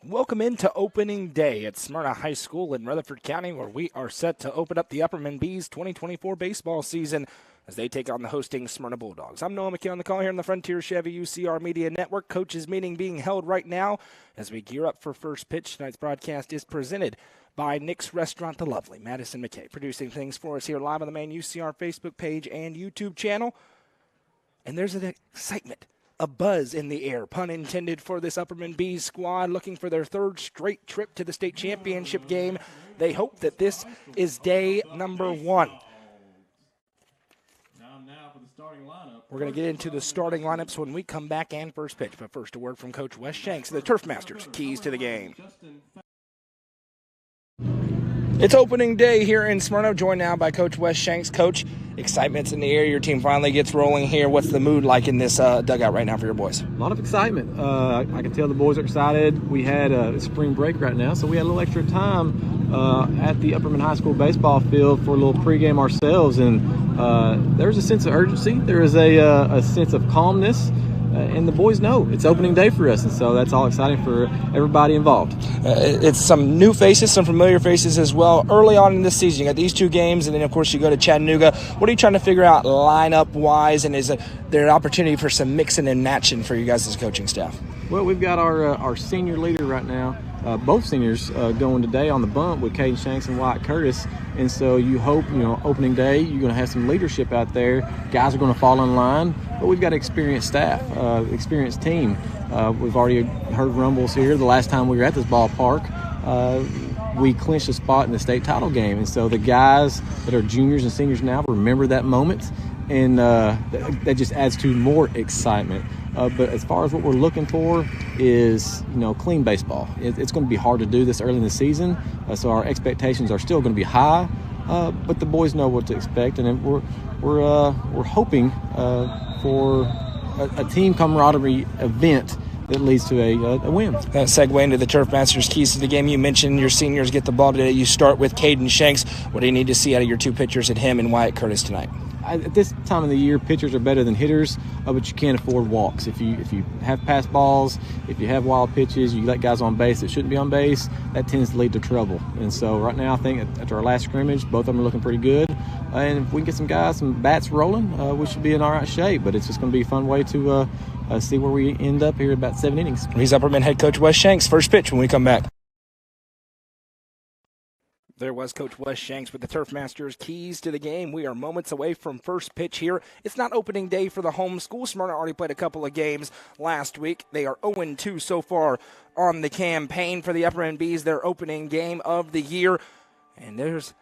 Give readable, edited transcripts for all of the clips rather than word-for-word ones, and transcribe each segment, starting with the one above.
Welcome into opening day at Smyrna High School in Rutherford County, where we are set to open up the Upperman Bees 2024 baseball season as they take on the hosting Smyrna Bulldogs. I'm Noah McKee on the call here on the Frontier Chevy UCR Media Network. Coaches meeting being held right now as we gear up for first pitch. Tonight's broadcast is presented by Nick's Restaurant, the lovely Madison McKay, producing things for us here live on the main UCR Facebook page and YouTube channel. And there's an excitement, a buzz in the air, pun intended, for this Upperman Bees squad, looking for their third straight trip to the state championship game. They hope that this is day number one. We're going to get into the starting lineups when we come back and first pitch. But first, a word from Coach Wes Shanks, the Turf Masters, keys to the game. It's opening day here in Smyrna, joined now by Coach Wes Shanks. Coach, excitement's in the air. Your team finally gets rolling here. What's the mood like in this dugout right now for your boys? A lot of excitement. I can tell the boys are excited. We had a spring break right now, so we had a little extra time at the Upperman High School baseball field for a little pregame ourselves, and there's a sense of urgency. There is a sense of calmness. And the boys know it's opening day for us, and so that's all exciting for everybody involved. It's some new faces, some familiar faces as well. Early on in this season, you got these two games, and then, of course, you go to Chattanooga. What are you trying to figure out lineup-wise, and is there an opportunity for some mixing and matching for you guys as coaching staff? Well, we've got our senior leader right now, both seniors going today on the bump with Caden Shanks and Wyatt Curtis. And so you hope, opening day, you're going to have some leadership out there. Guys are going to fall in line. But we've got experienced staff, experienced team. We've already heard rumbles here. The last time we were at this ballpark, we clinched a spot in the state title game. And so the guys that are juniors and seniors now remember that moment. And that just adds to more excitement. But as far as what we're looking for is, clean baseball. It's going to be hard to do this early in the season, so our expectations are still going to be high. But the boys know what to expect, and we're hoping for a team camaraderie event that leads to a win. Segue into the Turf Masters keys to the game. You mentioned your seniors get the ball today. You start with Caden Shanks. What do you need to see out of your two pitchers, at him and Wyatt Curtis, tonight? At this time of the year, pitchers are better than hitters, but you can't afford walks. If you have pass balls, if you have wild pitches, you let guys on base that shouldn't be on base, that tends to lead to trouble. And so right now, I think after our last scrimmage, both of them are looking pretty good. And if we can get some bats rolling, we should be in all right shape. But it's just going to be a fun way to see where we end up here in about 7 innings. He's Upperman head coach Wes Shanks. First pitch when we come back. There was Coach Wes Shanks with the Turf Masters keys to the game. We are moments away from first pitch here. It's not opening day for the home school. Smyrna already played a couple of games last week. They are 0-2 so far on the campaign for the Upperman Bees, their opening game of the year. And there's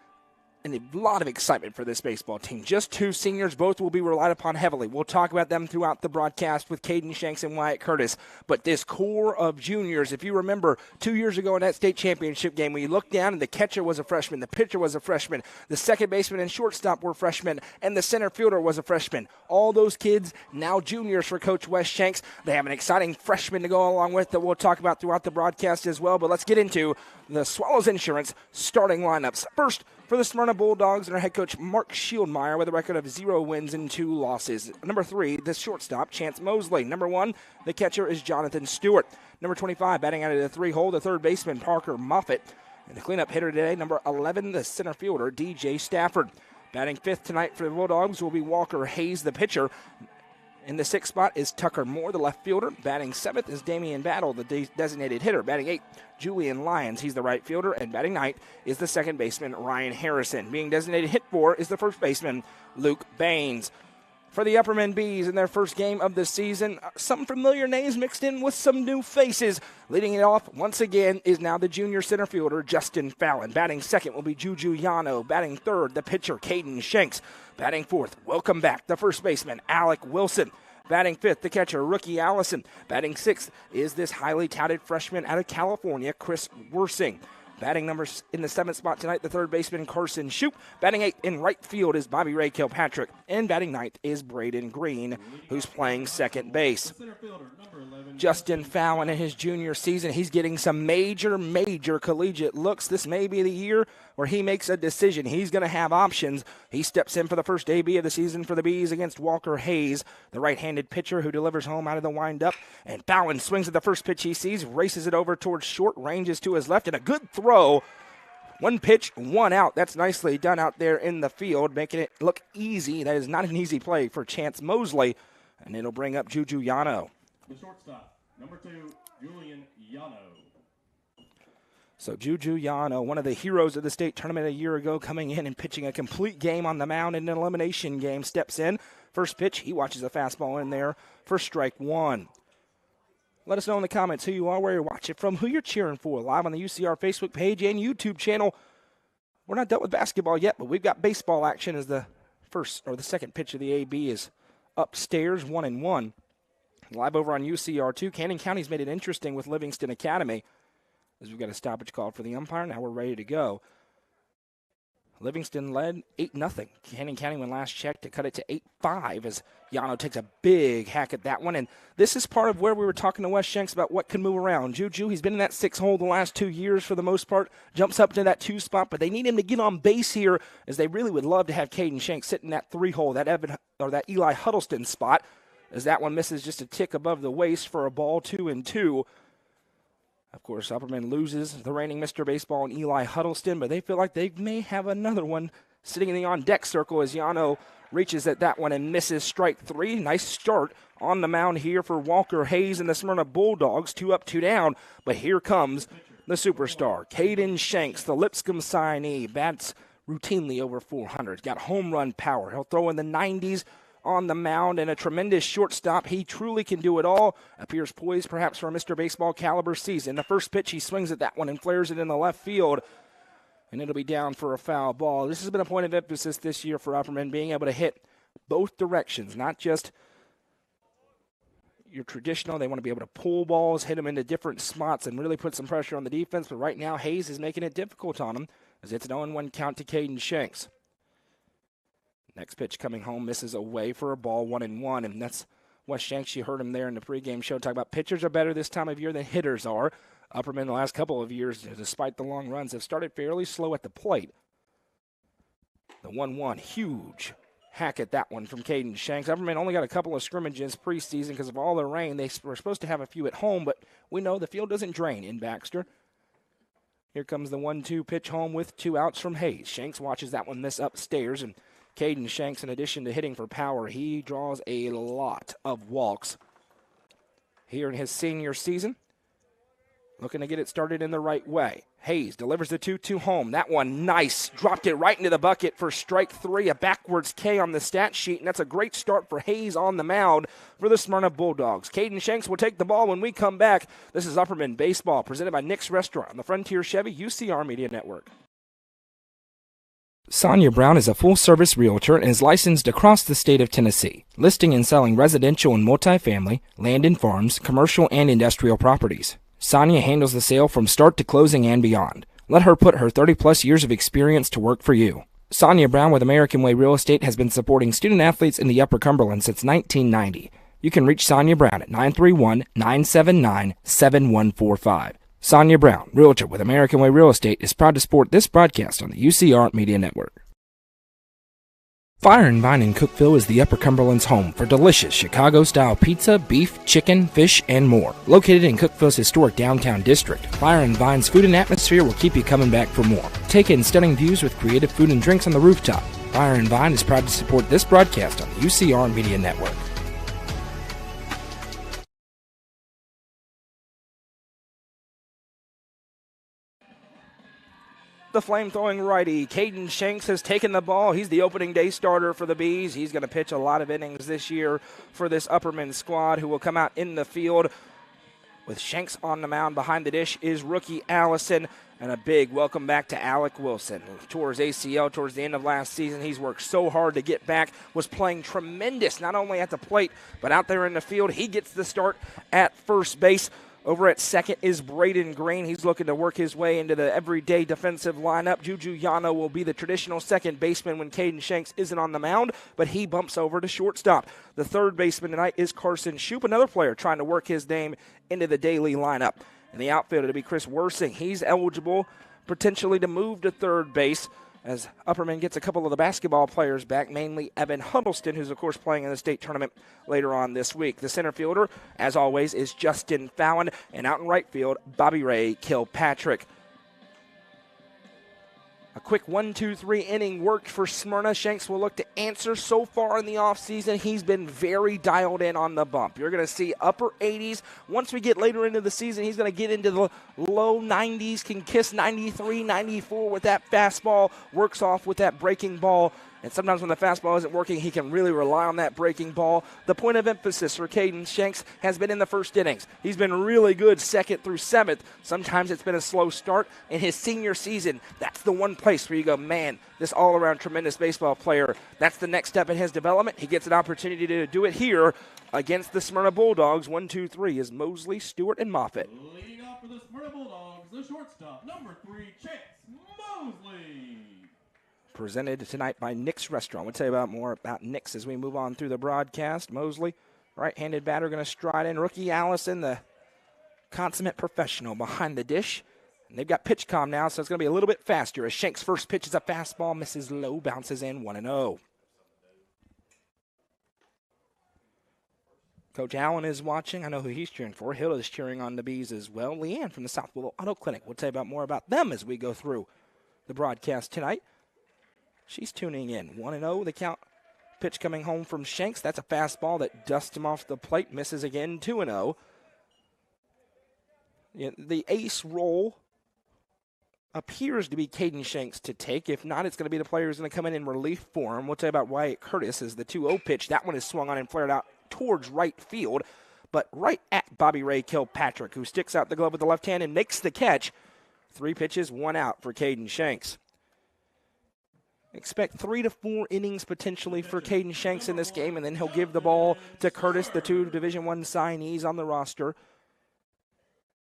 a lot of excitement for this baseball team. Just two seniors, both will be relied upon heavily. We'll talk about them throughout the broadcast with Caden Shanks and Wyatt Curtis. But this core of juniors, if you remember 2 years ago in that state championship game, when you looked down and the catcher was a freshman, the pitcher was a freshman, the second baseman and shortstop were freshmen, and the center fielder was a freshman. All those kids now juniors for Coach Wes Shanks. They have an exciting freshman to go along with that we'll talk about throughout the broadcast as well. But let's get into the Swallows Insurance starting lineups. First, for the Smyrna Bulldogs and our head coach, Mark Shieldmeyer, with a record of 0 wins and 2 losses. Number 3, the shortstop, Chance Mosley. Number 1, the catcher is Jonathan Stewart. Number 25, batting out of the 3-hole, the third baseman, Parker Moffitt. And the cleanup hitter today, number 11, the center fielder, DJ Stafford. Batting 5th tonight for the Bulldogs will be Walker Hayes, the pitcher. In the 6th spot is Tucker Moore, the left fielder. Batting 7th is Damian Battle, the designated hitter. Batting 8th, Julian Lyons, he's the right fielder. And batting 9th is the second baseman, Ryan Harrison. Being designated hit for is the first baseman, Luke Baines. For the Upperman Bees in their first game of the season, some familiar names mixed in with some new faces. Leading it off once again is now the junior center fielder, Justin Fallon. Batting 2nd will be Juju Yano. Batting 3rd, the pitcher, Caden Shanks. Batting 4th, welcome back, the first baseman, Alec Wilson. Batting 5th, the catcher, rookie Allison. Batting 6th is this highly touted freshman out of California, Chris Wersing. Batting numbers in the 7th spot tonight, the third baseman Carson Shoup. Batting 8th in right field is Bobby Ray Kilpatrick. And batting 9th is Braden Green, who's playing second base. Justin Fallon in his junior season, he's getting some major collegiate looks. This may be the year where he makes a decision. He's going to have options. He steps in for the first AB of the season for the Bees against Walker Hayes, the right-handed pitcher who delivers home out of the windup. And Fallon swings at the first pitch he sees, races it over towards short, ranges to his left, and a good throw. One pitch, one out. That's nicely done out there in the field, making it look easy. That is not an easy play for Chance Mosley, and it'll bring up Juju Yano. The shortstop, number 2, Julian Yano. So Juju Yano, one of the heroes of the state tournament a year ago, coming in and pitching a complete game on the mound in an elimination game, steps in. First pitch, he watches a fastball in there for strike one. Let us know in the comments who you are, where you're watching from, who you're cheering for, live on the UCR Facebook page and YouTube channel. We're not done with basketball yet, but we've got baseball action as the second pitch of the AB is upstairs, 1-1. Live over on UCR2. Cannon County's made it interesting with Livingston Academy, as we've got a stoppage call for the umpire. Now we're ready to go. Livingston led 8-0. Cannon County, when last checked, to cut it to 8-5 as Yano takes a big hack at that one. And this is part of where we were talking to Wes Shanks about what can move around. Juju, he's been in that 6 hole the last 2 years for the most part, jumps up to that 2 spot, but they need him to get on base here, as they really would love to have Caden Shanks sit in that 3 hole, that Eli Huddleston spot, as that one misses just a tick above the waist for a ball, 2-2. Of course, Upperman loses the reigning Mr. Baseball and Eli Huddleston, but they feel like they may have another one sitting in the on-deck circle as Yano reaches at that one and misses strike 3. Nice start on the mound here for Walker Hayes and the Smyrna Bulldogs, 2 up, 2 down. But here comes the superstar, Caden Shanks, the Lipscomb signee, bats routinely over 400. Got home run power. He'll throw in the 90s on the mound, and a tremendous shortstop. He truly can do it all. Appears poised perhaps for a Mr. Baseball caliber season. The first pitch, he swings at that one and flares it in the left field, and it'll be down for a foul ball. This has been a point of emphasis this year for Upperman, being able to hit both directions, not just your traditional. They want to be able to pull balls, hit them into different spots, and really put some pressure on the defense. But right now, Hayes is making it difficult on him, as it's an 0-1 count to Caden Shanks. Next pitch coming home, misses away for a ball, 1-1, and that's Wes Shanks. You heard him there in the pregame show talk about pitchers are better this time of year than hitters are. Upperman the last couple of years, despite the long runs, have started fairly slow at the plate. The 1-1, huge hack at that one from Caden Shanks. Upperman only got a couple of scrimmages preseason because of all the rain. They were supposed to have a few at home, but we know the field doesn't drain in Baxter. Here comes the 1-2 pitch home with 2 outs from Hayes. Shanks watches that one miss upstairs, and Caden Shanks, in addition to hitting for power, he draws a lot of walks here in his senior season. Looking to get it started in the right way. Hayes delivers the 2-2 home. That one, nice. Dropped it right into the bucket for strike 3, a backwards K on the stat sheet, and that's a great start for Hayes on the mound for the Smyrna Bulldogs. Caden Shanks will take the ball when we come back. This is Upperman Baseball, presented by Nick's Restaurant on the Frontier Chevy UCR Media Network. Sonia Brown is a full-service realtor and is licensed across the state of Tennessee, listing and selling residential and multifamily, land and farms, commercial and industrial properties. Sonia handles the sale from start to closing and beyond. Let her put her 30-plus years of experience to work for you. Sonia Brown with American Way Real Estate has been supporting student-athletes in the Upper Cumberland since 1990. You can reach Sonia Brown at 931-979-7145. Sonia Brown, realtor with American Way Real Estate, is proud to support this broadcast on the UCR Media Network. Fire and Vine in Cookeville is the Upper Cumberland's home for delicious Chicago-style pizza, beef, chicken, fish, and more. Located in Cookeville's historic downtown district, Fire and Vine's food and atmosphere will keep you coming back for more. Take in stunning views with creative food and drinks on the rooftop. Fire and Vine is proud to support this broadcast on the UCR Media Network. The flame-throwing righty, Caden Shanks, has taken the ball. He's the opening day starter for the Bees. He's going to pitch a lot of innings this year for this Upperman squad, who will come out in the field. With Shanks on the mound, behind the dish is rookie Allison. And a big welcome back to Alec Wilson. Tore his ACL towards the end of last season. He's worked so hard to get back. Was playing tremendous, not only at the plate, but out there in the field. He gets the start at first base. Over at second is Braden Green. He's looking to work his way into the everyday defensive lineup. Juju Yano will be the traditional second baseman when Caden Shanks isn't on the mound, but he bumps over to shortstop. The third baseman tonight is Carson Shoup, another player trying to work his name into the daily lineup. In the outfield, it'll be Chris Worsing. He's eligible potentially to move to third base as Upperman gets a couple of the basketball players back, mainly Evan Huddleston, who's, of course, playing in the state tournament later on this week. The center fielder, as always, is Justin Fallon, and out in right field, Bobby Ray Kilpatrick. A quick 1-2-3 inning worked for Smyrna. Shanks will look to answer. So far in the offseason, he's been very dialed in on the bump. You're going to see upper 80s. Once we get later into the season, he's going to get into the low 90s, can kiss 93, 94 with that fastball, works off with that breaking ball. And sometimes when the fastball isn't working, he can really rely on that breaking ball. The point of emphasis for Caden Shanks has been in the first innings. He's been really good second through seventh. Sometimes it's been a slow start. In his senior season, that's the one place where you go, man, this all-around tremendous baseball player, that's the next step in his development. He gets an opportunity to do it here against the Smyrna Bulldogs. 1-2-3 is Mosley, Stewart, and Moffitt. Leading off for the Smyrna Bulldogs, the shortstop, number 3, Chance Mosley. Presented tonight by Nick's Restaurant. We'll tell you more about Nick's as we move on through the broadcast. Mosley, right-handed batter, going to stride in. Rookie Allison, the consummate professional behind the dish. And they've got pitch comm now, so it's going to be a little bit faster. As Shank's first pitch is a fastball, misses low, bounces in 1-0. Coach Allen is watching. I know who he's cheering for. Hill is cheering on the Bees as well. Leanne from the South Willow Auto Clinic. We'll tell you more about them as we go through the broadcast tonight. She's tuning in. 1-0, the count. Pitch coming home from Shanks. That's a fastball that dusts him off the plate. Misses again, 2-0. The ace role appears to be Caden Shanks to take. If not, it's going to be the player who's going to come in relief for him. We'll tell you about Wyatt Curtis as the 2-0 pitch. That one is swung on and flared out towards right field, but right at Bobby Ray Kilpatrick, who sticks out the glove with the left hand and makes the catch. 3 pitches, 1 out for Caden Shanks. Expect 3 to 4 innings potentially for Caden Shanks in this game, and then he'll give the ball to Curtis, the 2 Division I signees on the roster.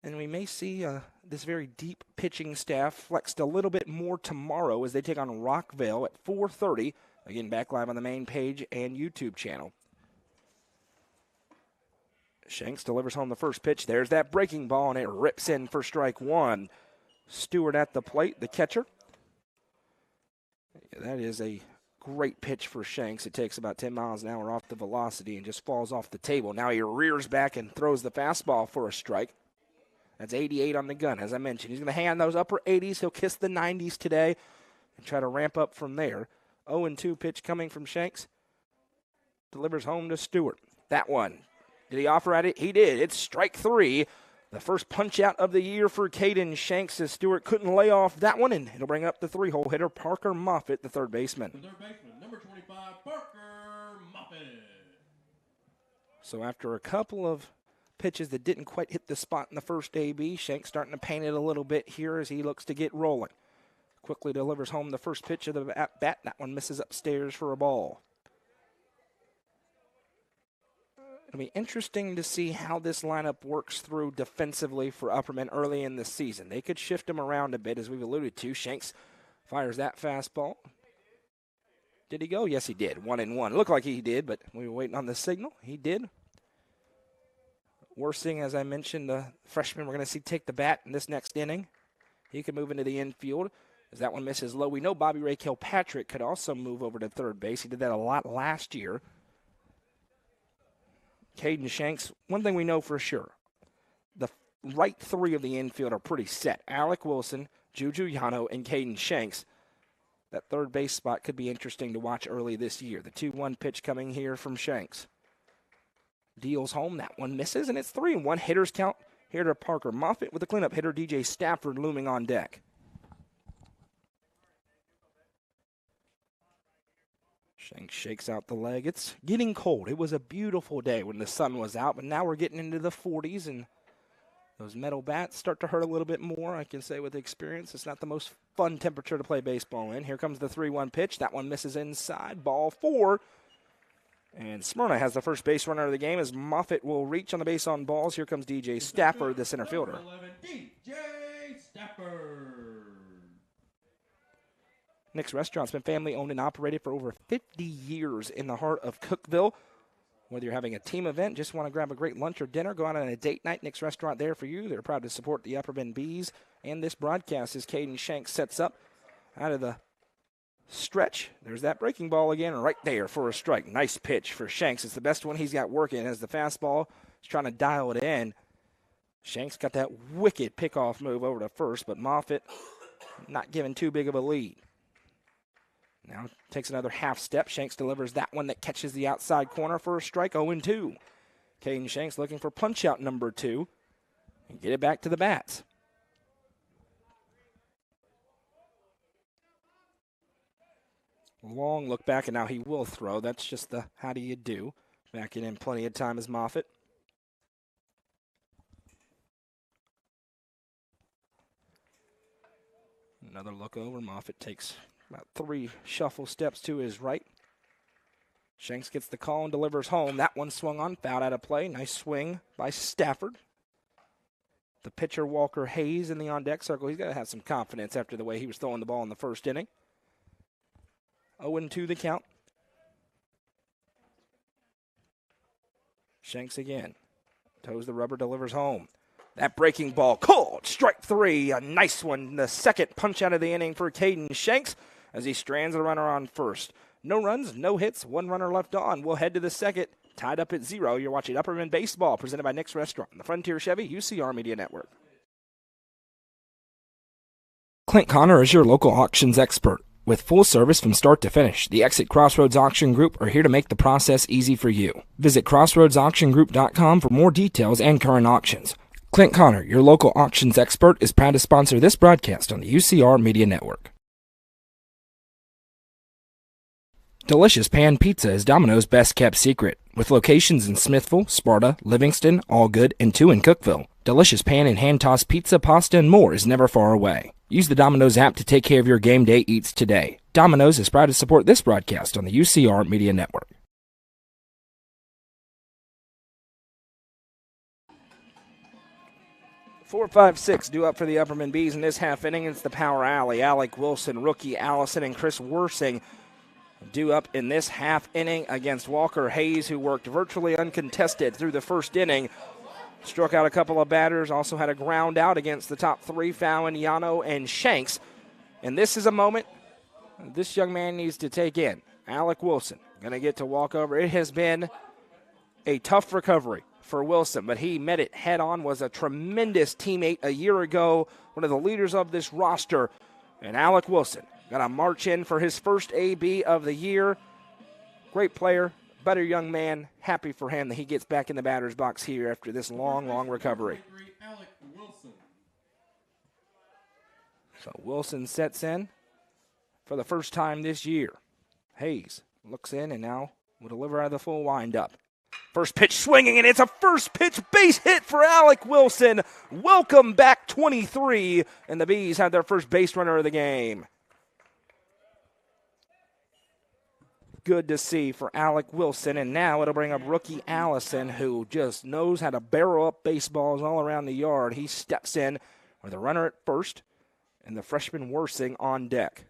And we may see this very deep pitching staff flexed a little bit more tomorrow as they take on Rockville at 4:30. Again, back live on the main page and YouTube channel. Shanks delivers home the first pitch. There's that breaking ball, and it rips in for strike 1. Stewart at the plate, the catcher. That is a great pitch for Shanks. It takes about 10 miles an hour off the velocity and just falls off the table. Now he rears back and throws the fastball for a strike. That's 88 on the gun, as I mentioned. He's going to hang on those upper 80s. He'll kiss the 90s today and try to ramp up from there. 0-2 pitch coming from Shanks. Delivers home to Stewart. That one. Did he offer at it? He did. It's strike 3. The first punch-out of the year for Caden Shanks as Stewart couldn't lay off that one, and it'll bring up the 3-hole hitter, Parker Moffitt, the third baseman. The third baseman, number 25, Parker Moffitt. So after a couple of pitches that didn't quite hit the spot in the first AB, Shanks starting to paint it a little bit here as he looks to get rolling. Quickly delivers home the first pitch of the at-bat. That one misses upstairs for a ball. It'll be interesting to see how this lineup works through defensively for Upperman early in the season. They could shift them around a bit, as we've alluded to. Shanks fires that fastball. Did he go? Yes, he did. 1-1. Looked like he did, but we were waiting on the signal. He did. Worsing, as I mentioned, the freshman we're going to see take the bat in this next inning. He could move into the infield as that one misses low. We know Bobby Ray Kilpatrick could also move over to third base. He did that a lot last year. Caden Shanks, one thing we know for sure, the right 3 of the infield are pretty set. Alec Wilson, Juju Yano, and Caden Shanks. That third base spot could be interesting to watch early this year. The 2-1 pitch coming here from Shanks. Deals home, that one misses, and it's 3-1. Hitters count here to Parker Moffitt with the cleanup hitter DJ Stafford looming on deck. Shanks shakes out the leg. It's getting cold. It was a beautiful day when the sun was out, but now we're getting into the 40s, and those metal bats start to hurt a little bit more. I can say with experience, it's not the most fun temperature to play baseball in. Here comes the 3-1 pitch. That one misses inside. Ball 4. And Smyrna has the first base runner of the game as Moffitt will reach on the base on balls. Here comes DJ Stafford, the center fielder. Number 11, DJ Stafford. Nick's Restaurant's been family owned and operated for over 50 years in the heart of Cookeville. Whether you're having a team event, just want to grab a great lunch or dinner, go out on a date night, Nick's Restaurant there for you. They're proud to support the Upperman Bees and this broadcast as Caden Shanks sets up out of the stretch. There's that breaking ball again right there for a strike. Nice pitch for Shanks. It's the best one he's got working as the fastball is trying to dial it in. Shanks got that wicked pickoff move over to first, but Moffitt not giving too big of a lead. Now takes another half step. Shanks delivers that one that catches the outside corner for a strike, 0-2. Caden Shanks looking for punch-out number 2 and get it back to the bats. Long look back, and now he will throw. That's just the how do you do. Backing in plenty of time as Moffitt. Another look over. Moffitt takes about 3 shuffle steps to his right. Shanks gets the call and delivers home. That one swung on, fouled out of play. Nice swing by Stafford. The pitcher, Walker Hayes, in the on-deck circle. He's got to have some confidence after the way he was throwing the ball in the first inning. 0-2 the count. Shanks again. Toes the rubber, delivers home. That breaking ball called. Strike 3. A nice one. The second punch out of the inning for Caden Shanks as he strands a runner on first. No runs, no hits, 1 runner left on. We'll head to the second. Tied up at 0. You're watching Upperman Baseball presented by Nick's Restaurant, the Frontier Chevy, UCR Media Network. Clint Connor is your local auctions expert. With full service from start to finish, the Exit Crossroads Auction Group are here to make the process easy for you. Visit crossroadsauctiongroup.com for more details and current auctions. Clint Connor, your local auctions expert, is proud to sponsor this broadcast on the UCR Media Network. Delicious Pan Pizza is Domino's best-kept secret. With locations in Smithville, Sparta, Livingston, Allgood, and 2 in Cookeville, Delicious Pan and hand-tossed pizza, pasta, and more is never far away. Use the Domino's app to take care of your game day eats today. Domino's is proud to support this broadcast on the UCR Media Network. Four, 5, 6 due up for the Upperman Bees in this half inning. It's the Power Alley. Alec Wilson, rookie Allison, and Chris Worsing due up in this half inning against Walker Hayes, who worked virtually uncontested through the first inning. Struck out a couple of batters, also had a ground out against the top 3, Fallon, Yano, and Shanks. And this is a moment this young man needs to take in. Alec Wilson going to get to walk over. It has been a tough recovery for Wilson, but he met it head on, was a tremendous teammate a year ago, one of the leaders of this roster. And Alec Wilson going to march in for his first AB of the year. Great player. Better young man, happy for him that he gets back in the batter's box here after this long, long recovery. So Wilson sets in for the first time this year. Hayes looks in and now will deliver out of the full windup. First pitch swinging, and it's a first pitch base hit for Alec Wilson. Welcome back, 23, and the Bees have their first base runner of the game. Good to see for Alec Wilson, and now it'll bring up rookie Allison, who just knows how to barrel up baseballs all around the yard. He steps in with a runner at first and the freshman Worsing on deck.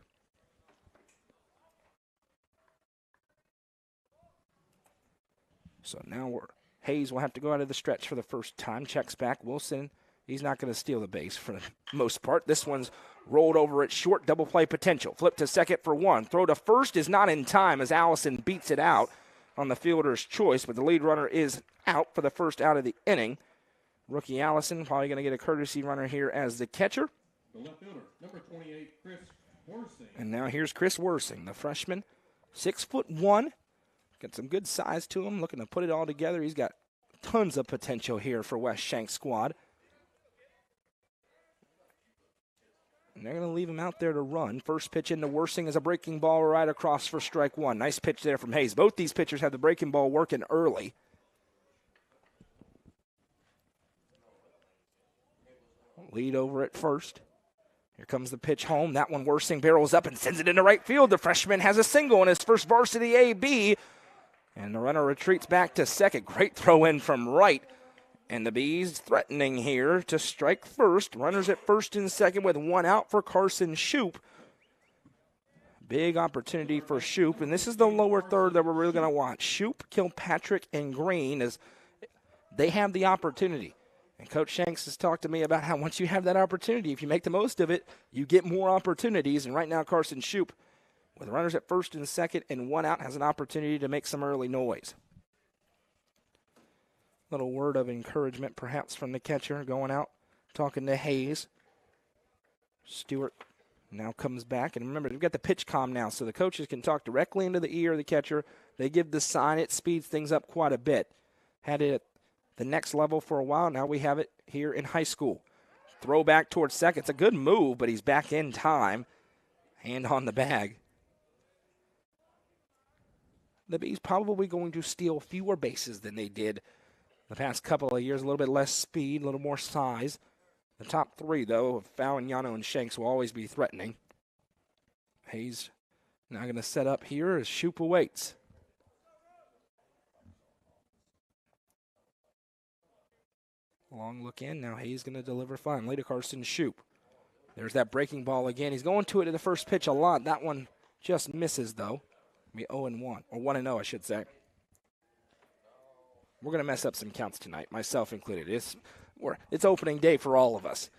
So now Hayes will have to go out of the stretch for the first time. Checks back. Wilson, he's not going to steal the base for the most part. This one's rolled over at short, double play potential. Flip to second for 1. Throw to first is not in time as Allison beats it out on the fielder's choice, but the lead runner is out for the first out of the inning. Rookie Allison probably going to get a courtesy runner here as the catcher. The left fielder, number 28, Chris Worsing. And now here's Chris Worsing, the freshman, 6'1". Got some good size to him, looking to put it all together. He's got tons of potential here for West Shanks squad. And they're going to leave him out there to run. First pitch into Worsing is a breaking ball right across for strike 1. Nice pitch there from Hayes. Both these pitchers have the breaking ball working early. Lead over at first. Here comes the pitch home. That one Worsing barrels up and sends it into right field. The freshman has a single in his first varsity AB. And the runner retreats back to second. Great throw in from right. And the Bees threatening here to strike first. Runners at first and second with one out for Carson Shoup. Big opportunity for Shoup. And this is the lower third that we're really going to watch. Shoup, Kilpatrick, and Green, as they have the opportunity. And Coach Shanks has talked to me about how once you have that opportunity, if you make the most of it, you get more opportunities. And right now Carson Shoup, with runners at first and second and one out, has an opportunity to make some early noise. Little word of encouragement perhaps from the catcher going out, talking to Hayes. Stewart now comes back. And remember, we've got the pitch comm now, so the coaches can talk directly into the ear of the catcher. They give the sign. It speeds things up quite a bit. Had it at the next level for a while. Now we have it here in high school. Throw back towards second. It's a good move, but he's back in time. Hand on the bag. The Bees probably going to steal fewer bases than they did the past couple of years. A little bit less speed, a little more size. The top three, though, of Fallon, Yano, and Shanks will always be threatening. Hayes now going to set up here as Shoup awaits. Long look in. Now Hayes going to deliver finally to Carson Shoup. There's that breaking ball again. He's going to it in the first pitch a lot. That one just misses, though. Be 0-1, or 1-0, I should say. We're going to mess up some counts tonight, myself included. It's opening day for all of us.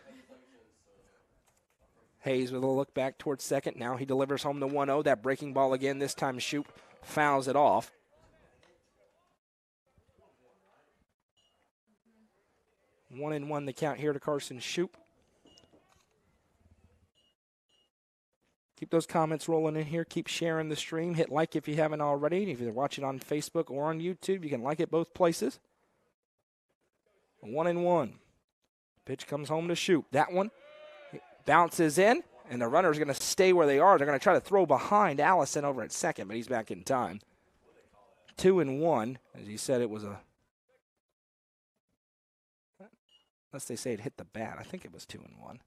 Hayes with a look back towards second. Now he delivers home the 1-0. That breaking ball again. This time Shoup fouls it off. 1-1 the count here to Carson Shoup. Keep those comments rolling in here. Keep sharing the stream. Hit like if you haven't already. If you're watching on Facebook or on YouTube, you can like it both places. 1-1. Pitch comes home to Shoup. That one bounces in, and the runner's going to stay where they are. They're going to try to throw behind Allison over at second, but he's back in time. 2-1. As he said, it was a... Unless they say it hit the bat. I think it was 2-1.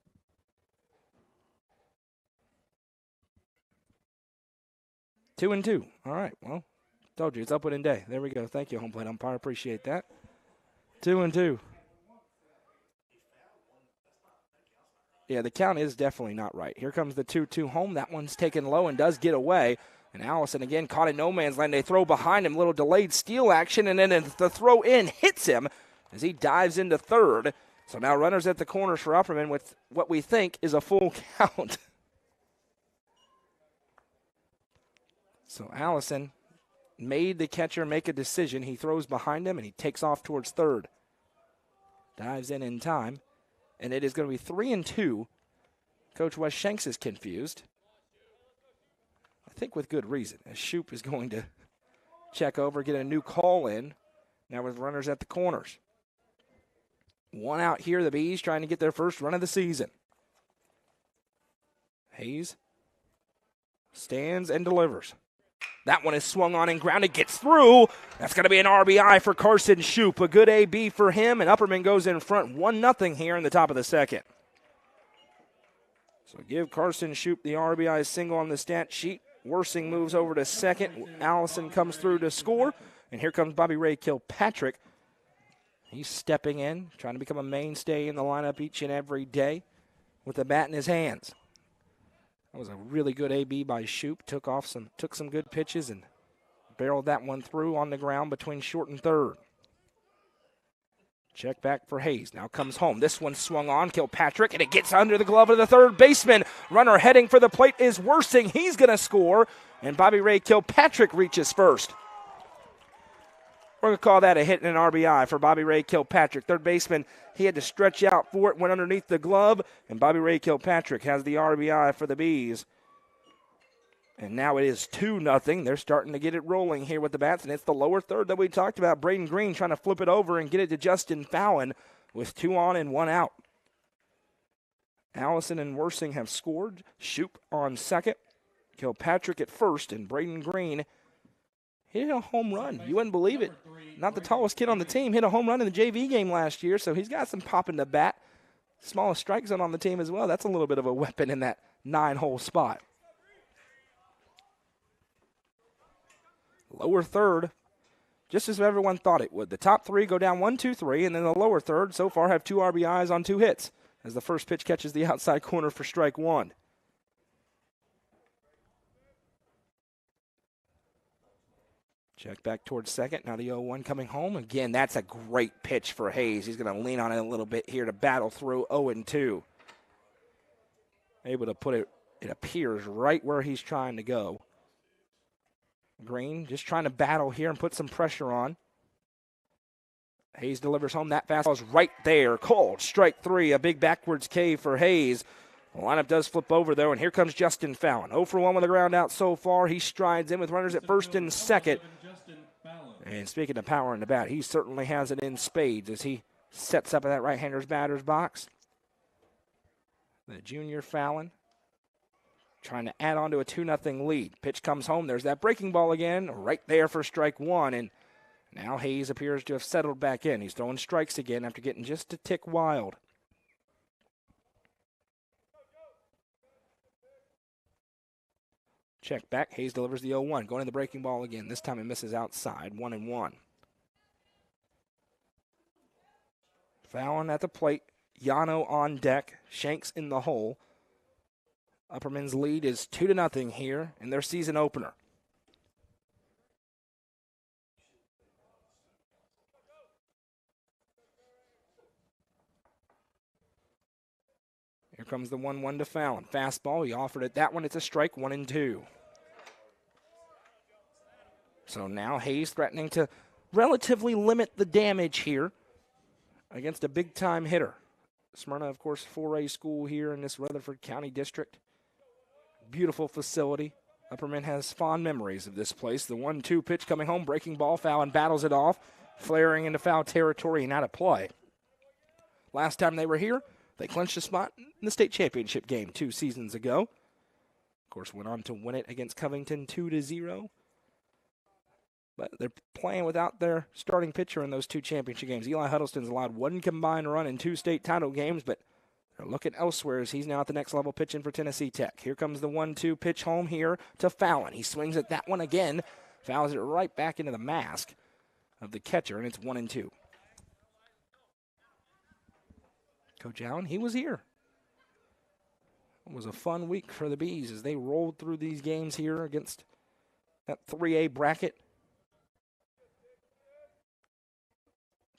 Two and two. All right. Well, told you it's opening day. There we go. Thank you, home plate umpire. Appreciate that. 2-2. Yeah, the count is definitely not right. Here comes the 2-2 home. That one's taken low and does get away. And Allison again caught in no man's land. They throw behind him, little delayed steal action, and then the throw in hits him as he dives into third. So now runners at the corners for Upperman with what we think is a full count. So Allison made the catcher make a decision. He throws behind him, and he takes off towards third. Dives in time, and it is going to be 3-2. Coach Wes Shanks is confused. I think with good reason, as Shoup is going to check over, get a new call in, now with runners at the corners. One out here, the Bees trying to get their first run of the season. Hayes stands and delivers. That one is swung on and grounded, gets through. That's going to be an RBI for Carson Shoup. A good AB for him, and Upperman goes in front 1-0 here in the top of the second. So give Carson Shoup the RBI single on the stat sheet. Worsing moves over to second. Allison comes through to score, and here comes Bobby Ray Kilpatrick. He's stepping in, trying to become a mainstay in the lineup each and every day with the bat in his hands. That was a really good AB by Shoup. Took some good pitches and barreled that one through on the ground between short and third. Check back for Hayes. Now comes home. This one swung on Kilpatrick, and it gets under the glove of the third baseman. Runner heading for the plate is Worsing. He's going to score, and Bobby Ray Kilpatrick reaches first. We're going to call that a hit and an RBI for Bobby Ray Kilpatrick. Third baseman, he had to stretch out for it, went underneath the glove, and Bobby Ray Kilpatrick has the RBI for the Bees. And now it is 2-0. They're starting to get it rolling here with the bats, and it's the lower third that we talked about. Braden Green trying to flip it over and get it to Justin Fallon with 2 on and 1 out. Allison and Worsing have scored. Shoup on second, Kilpatrick at first, and Braden Green hit a home run. You wouldn't believe it. Not the tallest kid on the team. Hit a home run in the JV game last year, so he's got some pop in the bat. Smallest strike zone on the team as well. That's a little bit of a weapon in that 9-hole spot. Lower third just as everyone thought it would. The top three go down 1, 2, 3, and then the lower third so far have 2 RBIs on 2 hits as the first pitch catches the outside corner for strike 1. Check back towards second. Now the 0-1 coming home. Again, that's a great pitch for Hayes. He's going to lean on it a little bit here to battle through 0-2. Able to put it, it appears, right where he's trying to go. Green just trying to battle here and put some pressure on. Hayes delivers home. That fastball is right there. Cold. Strike 3. A big backwards K for Hayes. The lineup does flip over, though, and here comes Justin Fallon. 0 for 1 with the ground out so far. He strides in with runners at first and second. And speaking of power in the bat, he certainly has it in spades as he sets up in that right-hander's batter's box. The junior Fallon trying to add on to a 2-0 lead. Pitch comes home. There's that breaking ball again, right there for strike 1. And now Hayes appears to have settled back in. He's throwing strikes again after getting just a tick wild. Check back. Hayes delivers the 0-1. Going to the breaking ball again. This time it misses outside. 1-1. Fallon at the plate. Yano on deck. Shanks in the hole. Upperman's lead is 2-0 here in their season opener. Here comes the 1-1 to Fallon. Fastball, he offered it that one. It's a strike, 1-2. So now Hayes threatening to relatively limit the damage here against a big-time hitter. Smyrna, of course, 4A school here in this Rutherford County district. Beautiful facility. Upperman has fond memories of this place. The 1-2 pitch coming home, breaking ball. Fallon battles it off, flaring into foul territory and out of play. Last time they were here, they clinched a spot in the state championship game 2 seasons ago. Of course, went on to win it against Covington 2-0. But they're playing without their starting pitcher in those 2 championship games. Eli Huddleston's allowed 1 combined run in 2 state title games, but they're looking elsewhere as he's now at the next level pitching for Tennessee Tech. Here comes the 1-2 pitch home here to Fallon. He swings at that one again, fouls it right back into the mask of the catcher, and it's 1-2. Coach Allen, he was here. It was a fun week for the Bees as they rolled through these games here against that 3A bracket.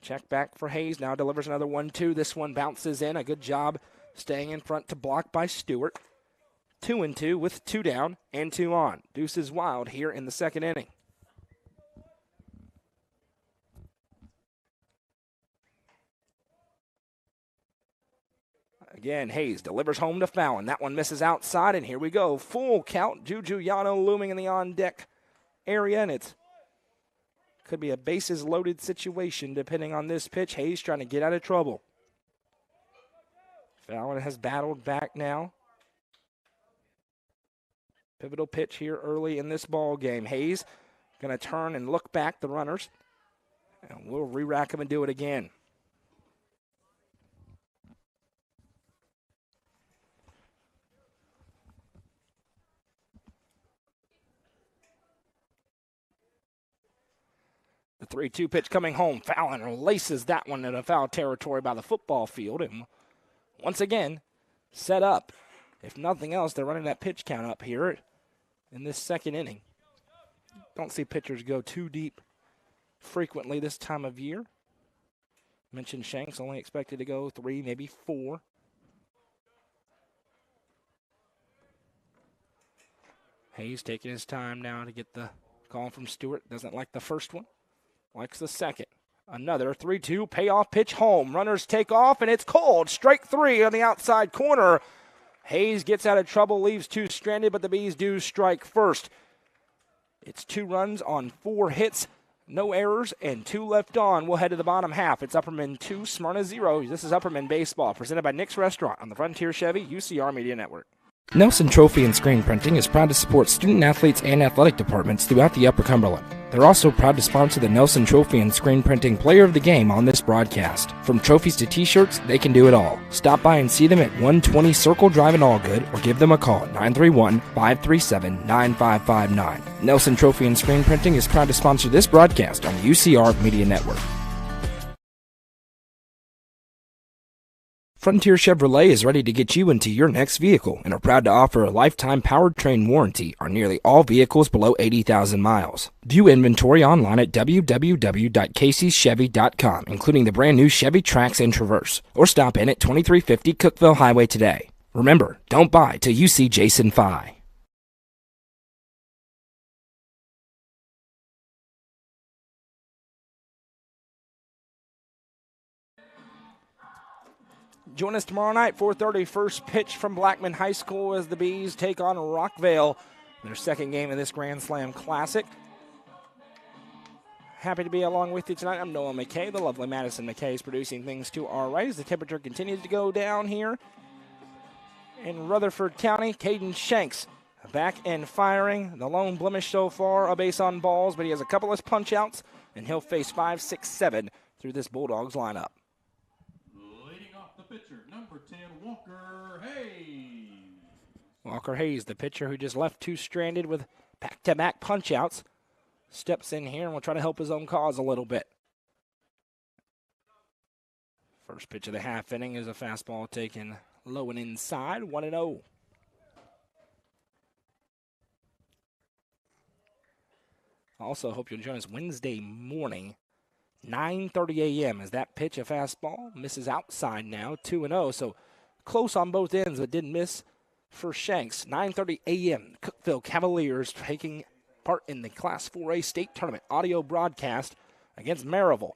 Check back for Hayes. Now delivers another 1-2. This one bounces in. A good job staying in front to block by Stewart. 2-2 with 2 down and 2 on. Deuces wild here in the second inning. Again, Hayes delivers home to Fallon. That one misses outside, and here we go. Full count. Juju Yano looming in the on-deck area, and it's could be a bases-loaded situation depending on this pitch. Hayes trying to get out of trouble. Fallon has battled back now. Pivotal pitch here early in this ball game. Hayes going to turn and look back the runners, and we'll re-rack him and do it again. The 3-2 pitch coming home. Fallon laces that one into foul territory by the football field. And once again, set up. If nothing else, they're running that pitch count up here in this second inning. Don't see pitchers go too deep frequently this time of year. Mentioned Shanks only expected to go 3, maybe 4. Hayes taking his time now to get the call from Stewart. Doesn't like the first one. Likes the second. Another 3-2 payoff pitch home. Runners take off, and it's cold. Strike 3 on the outside corner. Hayes gets out of trouble, leaves 2 stranded, but the Bees do strike first. It's 2 runs on 4 hits, no errors, and 2 left on. We'll head to the bottom half. It's Upperman 2, Smyrna 0. This is Upperman Baseball, presented by Nick's Restaurant on the Frontier Chevy UCR Media Network. Nelson Trophy and Screen Printing is proud to support student athletes and athletic departments throughout the Upper Cumberland. They're also proud to sponsor the Nelson Trophy and Screen Printing Player of the Game on this broadcast. From trophies to t-shirts, they can do it all. Stop by and see them at 120 Circle Drive in Allgood or give them a call at 931-537-9559. Nelson Trophy and Screen Printing is proud to sponsor this broadcast on the UCR Media Network. Frontier Chevrolet is ready to get you into your next vehicle and are proud to offer a lifetime powertrain warranty on nearly all vehicles below 80,000 miles. View inventory online at www.caseychevy.com, including the brand new Chevy Trax and Traverse, or stop in at 2350 Cookeville Highway today. Remember, don't buy till you see Jason Fye. Join us tomorrow night, 4:30, first pitch from Blackman High School as the Bees take on Rockvale, their second game of this Grand Slam Classic. Happy to be along with you tonight. I'm Noah McKay. The lovely Madison McKay is producing things to our right as the temperature continues to go down here in Rutherford County. Caden Shanks back and firing. The lone blemish so far, a base on balls, but he has a couple of punch-outs, and he'll face 5, 6, 7 through this Bulldogs lineup. Pitcher, number 10, Walker Hayes. Walker Hayes, the pitcher who just left two stranded with back-to-back punch-outs, steps in here and will try to help his own cause a little bit. First pitch of the half inning is a fastball taken low and inside, 1-0. Also, hope you'll join us Wednesday morning, 9:30 a.m. as that pitch, a fastball, misses outside now, 2-0. So close on both ends, but didn't miss for Shanks. 9:30 a.m. Cookeville Cavaliers taking part in the Class 4A state tournament audio broadcast against Maryville.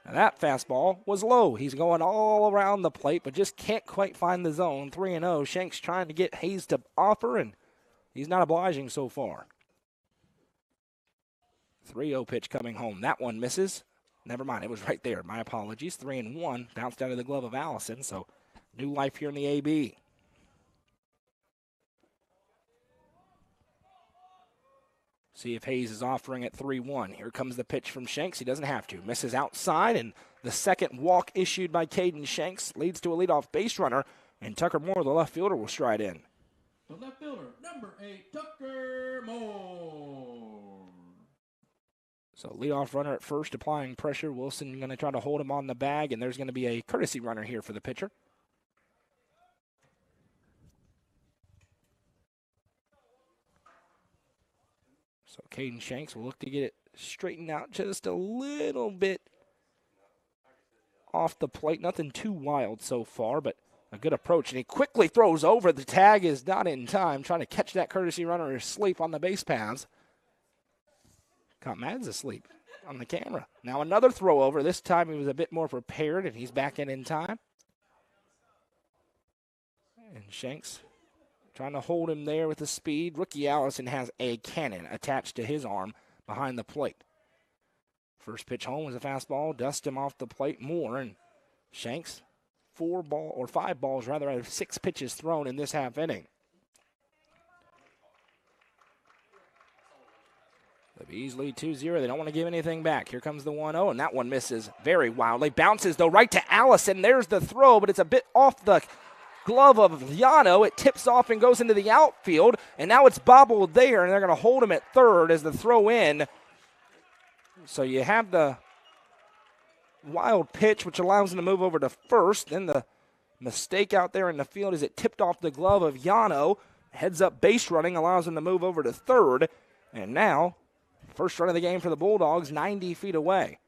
Now that fastball was low. He's going all around the plate, but just can't quite find the zone. 3-0. Shanks trying to get Hayes to offer, and he's not obliging so far. 3-0 pitch coming home. That one misses. Never mind, it was right there. My apologies. 3-1. Bounced out of the glove of Allison, so new life here in the AB. See if Hayes is offering at 3-1. Here comes the pitch from Shanks. He doesn't have to. Misses outside, and the second walk issued by Caden Shanks leads to a leadoff base runner, and Tucker Moore, the left fielder, will stride in. The left fielder, number 8, Tucker Moore. So leadoff runner at first, applying pressure. Wilson going to try to hold him on the bag, and there's going to be a courtesy runner here for the pitcher. So Caden Shanks will look to get it straightened out just a little bit off the plate. Nothing too wild so far, but a good approach. And he quickly throws over. The tag is not in time, trying to catch that courtesy runner asleep on the base paths. Caught Mads asleep on the camera. Now another throw over. This time he was a bit more prepared, and he's back in time. And Shanks trying to hold him there with the speed. Rookie Allison has a cannon attached to his arm behind the plate. First pitch home was a fastball. Dust him off the plate more, and Shanks 5 balls out of 6 pitches thrown in this half inning. The Bees lead 2-0. They don't want to give anything back. Here comes the 1-0, and that one misses very wildly. Bounces, though, right to Allison. There's the throw, but it's a bit off the glove of Yano. It tips off and goes into the outfield, and now it's bobbled there, and they're going to hold him at third as the throw in. So you have the wild pitch, which allows him to move over to first. Then the mistake out there in the field is it tipped off the glove of Yano. Heads up base running allows him to move over to third, and now first run of the game for the Bulldogs, 90 feet away.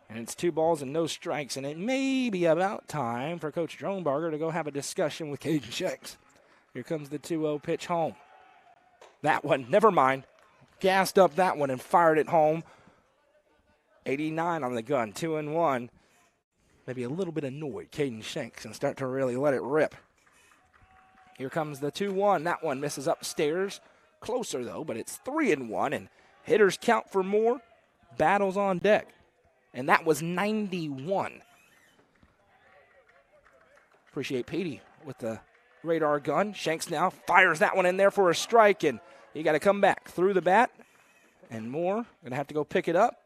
And it's 2 balls and no strikes, and it may be about time for Coach Dronbarger to go have a discussion with Caden Shanks. Here comes the 2-0 pitch home. That one, never mind. Gassed up that one and fired it home. 89 on the gun, 2-1. Maybe a little bit annoyed, Caden Shanks, and start to really let it rip. Here comes the 2-1. That one misses upstairs. Closer, though, but it's 3-1, and hitters count for more. Battles on deck. And that was 91. Appreciate Petey with the radar gun. Shanks now fires that one in there for a strike, and you got to come back through the bat and Moore going to have to go pick it up.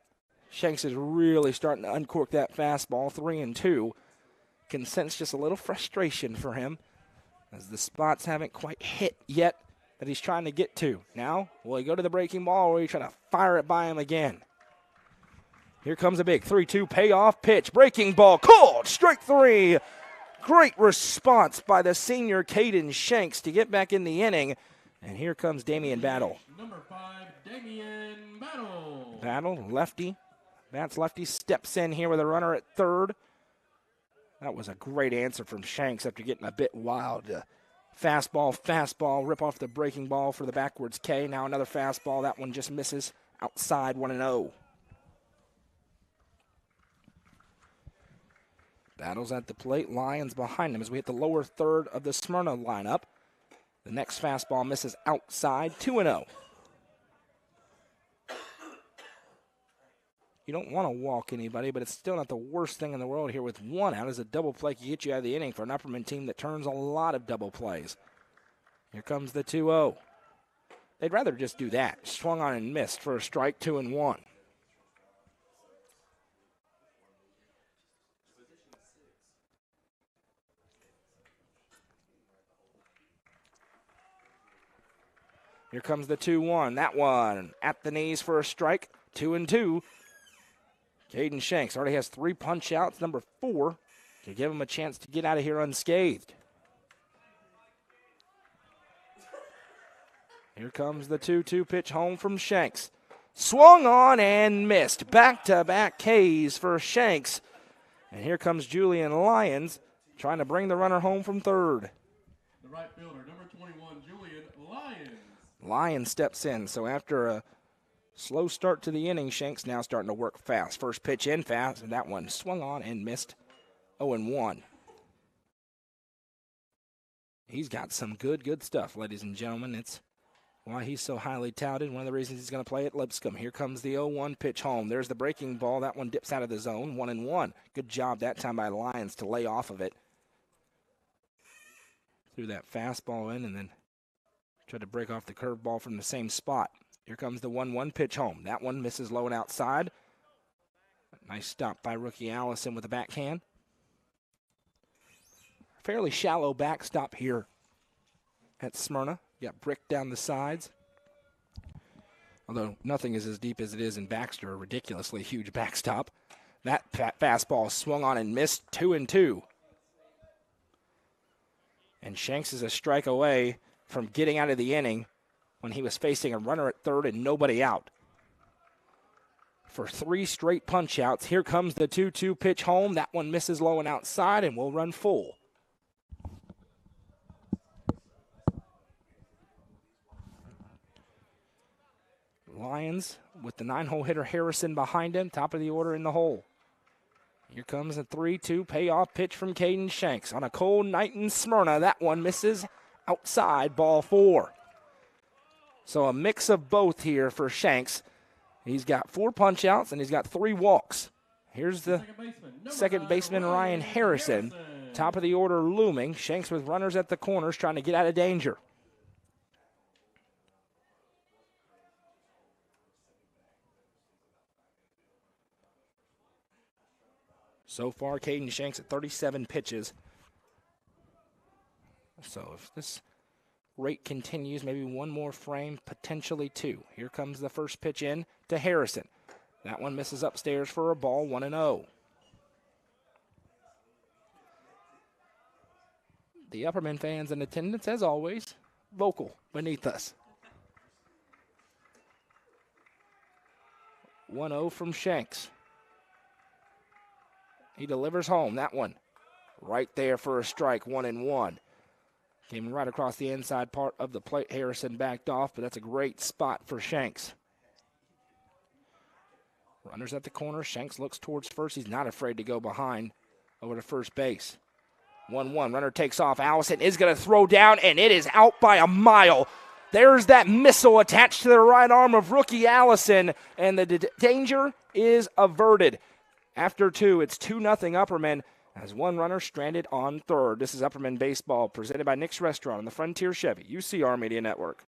Shanks is really starting to uncork that fastball, 3-2. Can sense just a little frustration for him as the spots haven't quite hit yet that he's trying to get to. Now, will he go to the breaking ball or will he try to fire it by him again? Here comes a big 3-2 payoff pitch. Breaking ball called. Strike 3. Great response by the senior Caden Shanks to get back in the inning. And here comes Damian Battle. Number 5, Damian Battle. Battle, lefty. Bats lefty, steps in here with a runner at third. That was a great answer from Shanks after getting a bit wild. Fastball, rip off the breaking ball for the backwards K. Now another fastball. That one just misses outside, 1-0. Battles at the plate, Lions behind him as we hit the lower third of the Smyrna lineup. The next fastball misses outside, 2-0. You don't want to walk anybody, but it's still not the worst thing in the world here with one out as a double play can get you out of the inning for an Upperman team that turns a lot of double plays. Here comes the 2-0. They'd rather just do that. Swung on and missed for a strike, 2-1. Here comes the 2-1. That one at the knees for a strike, 2-2. Caden Shanks already has 3 punch outs, number 4, to give him a chance to get out of here unscathed. Here comes the 2-2 pitch home from Shanks. Swung on and missed. Back-to-back Ks for Shanks. And here comes Julian Lyons trying to bring the runner home from third. The right fielder, number 21, Julian Lyons. Lyons steps in, so after a slow start to the inning, Shanks now starting to work fast. First pitch in fast, and that one swung on and missed, 0-1. He's got some good stuff, ladies and gentlemen. It's why he's so highly touted. One of the reasons he's going to play at Lipscomb. Here comes the 0-1 pitch home. There's the breaking ball. That one dips out of the zone, 1-1. Good job that time by Lyons to lay off of it. Threw that fastball in and then tried to break off the curveball from the same spot. Here comes the 1-1 pitch home. That one misses low and outside. Nice stop by rookie Allison with a backhand. Fairly shallow backstop here at Smyrna. Got brick down the sides. Although nothing is as deep as it is in Baxter, a ridiculously huge backstop. That fastball swung on and missed, 2-2. And Shanks is a strike away from getting out of the inning when he was facing a runner at third and nobody out. For 3 straight punch outs, here comes the 2-2 pitch home. That one misses low and outside and will run full. Lions with the 9-hole hitter Harrison behind him, top of the order in the hole. Here comes a 3-2 payoff pitch from Caden Shanks. On a cold night in Smyrna, that one misses outside, ball 4. So a mix of both here for Shanks. He's got 4 punch outs and he's got 3 walks. Here's the second baseman Ryan Harrison. Top of the order looming. Shanks with runners at the corners trying to get out of danger. So far, Caden Shanks at 37 pitches. So if this rate continues, maybe one more frame, potentially 2. Here comes the first pitch in to Harrison. That one misses upstairs for a ball, 1-0. The Upperman fans in attendance, as always, vocal beneath us. 1-0 from Shanks. He delivers home. That one right there for a strike, 1-1. Came right across the inside part of the plate. Harrison backed off, but that's a great spot for Shanks. Runners at the corner. Shanks looks towards first. He's not afraid to go behind over to first base. 1-1. Runner takes off. Allison is going to throw down, and it is out by a mile. There's that missile attached to the right arm of rookie Allison, and the danger is averted. After 2, it's 2-0 Upperman as one runner stranded on third. This is Upperman Baseball presented by Nick's Restaurant on the Frontier Chevy, UCR Media Network.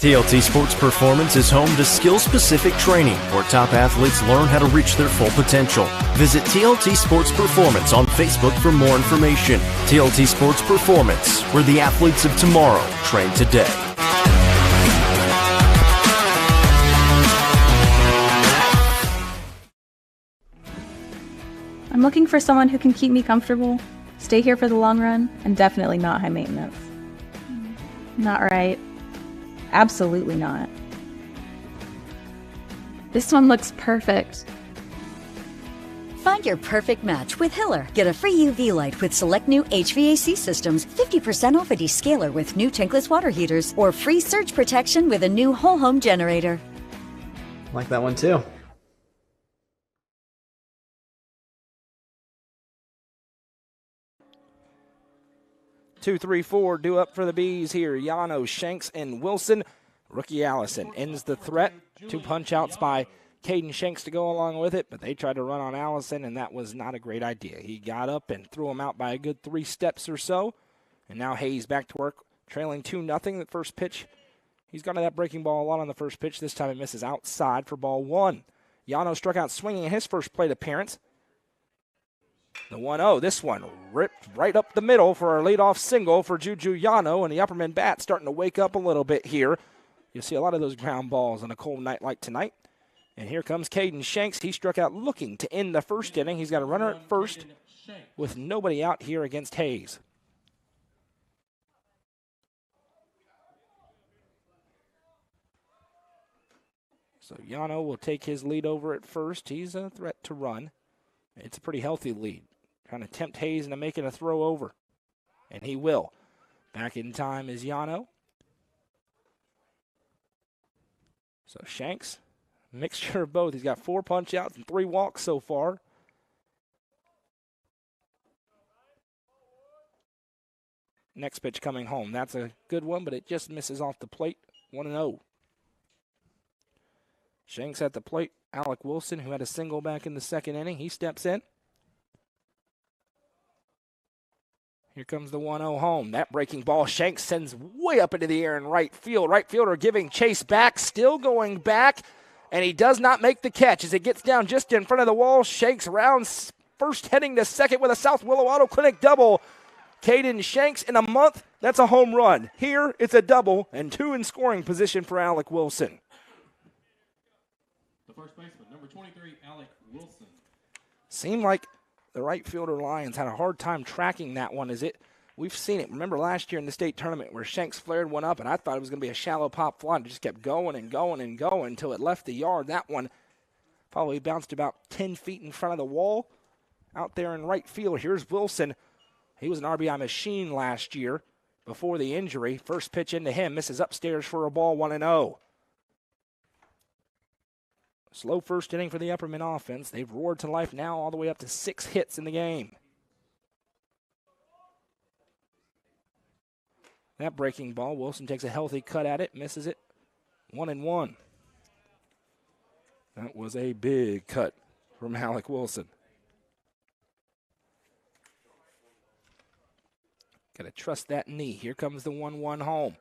TLT Sports Performance is home to skill-specific training where top athletes learn how to reach their full potential. Visit TLT Sports Performance on Facebook for more information. TLT Sports Performance, where the athletes of tomorrow train today. I'm looking for someone who can keep me comfortable, stay here for the long run, and definitely not high maintenance. Not right. Absolutely not. This one looks perfect. Find your perfect match with Hiller. Get a free UV light with select new HVAC systems, 50% off a descaler with new tankless water heaters, or free surge protection with a new whole home generator. Like that one too. Two, three, four, due up for the Bees here. Yano, Shanks, and Wilson. Rookie Allison ends the threat. 2 punch-outs by Caden Shanks to go along with it, but they tried to run on Allison, and that was not a great idea. He got up and threw him out by a good 3 steps or so, and now Hayes back to work, trailing 2-0. The first pitch, he's got to that breaking ball a lot on the first pitch. This time it misses outside for ball 1. Yano struck out swinging in his first plate appearance. The 1-0, this one ripped right up the middle for our leadoff single for Juju Yano, and the Upperman bat starting to wake up a little bit here. You'll see a lot of those ground balls on a cold night like tonight. And here comes Caden Shanks. He struck out looking to end the first inning. He's got a runner at first with nobody out here against Hayes. So Yano will take his lead over at first. He's a threat to run. It's a pretty healthy lead. Trying to tempt Hayes into making a throw over. And he will. Back in time is Yano. So Shanks, mixture of both. He's got 4 punch-outs and 3 walks so far. Next pitch coming home. That's a good one, but it just misses off the plate. 1-0. Shanks at the plate. Alec Wilson, who had a single back in the second inning, he steps in. Here comes the 1-0 home. That breaking ball, Shanks sends way up into the air in right field. Right fielder giving chase back, still going back, and he does not make the catch. As it gets down just in front of the wall, Shanks rounds first, heading to second with a South Willow Auto Clinic double. Caden Shanks in a month, that's a home run. Here, it's a double, and 2 in scoring position for Alec Wilson. The first baseman, number 23, Alec Wilson. Seemed like the right fielder Lions had a hard time tracking that one. We've seen it. Remember last year in the state tournament where Shanks flared one up, and I thought it was going to be a shallow pop fly. It just kept going and going and going until it left the yard. That one probably bounced about 10 feet in front of the wall out there in right field. Here's Wilson. He was an RBI machine last year before the injury. First pitch into him, misses upstairs for a ball, 1-0. Slow first inning for the Upperman offense. They've roared to life now all the way up to 6 hits in the game. That breaking ball, Wilson takes a healthy cut at it, misses it. 1-1. That was a big cut from Alec Wilson. Got to trust that knee. Here comes the 1-1 home.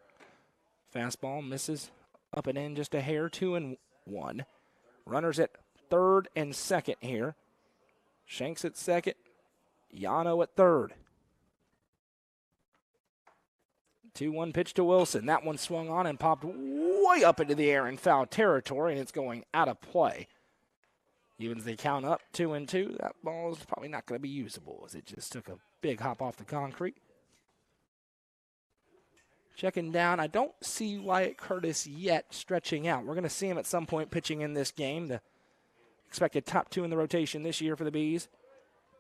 Fastball misses up and in just a hair, 2-1. Runners at third and second here. Shanks at second. Yano at third. 2-1 pitch to Wilson. That one swung on and popped way up into the air in foul territory, and it's going out of play. Evens the count up, 2-2. That ball is probably not going to be usable as it just took a big hop off the concrete. Checking down, I don't see Wyatt Curtis yet stretching out. We're going to see him at some point pitching in this game. The expected top 2 in the rotation this year for the Bees.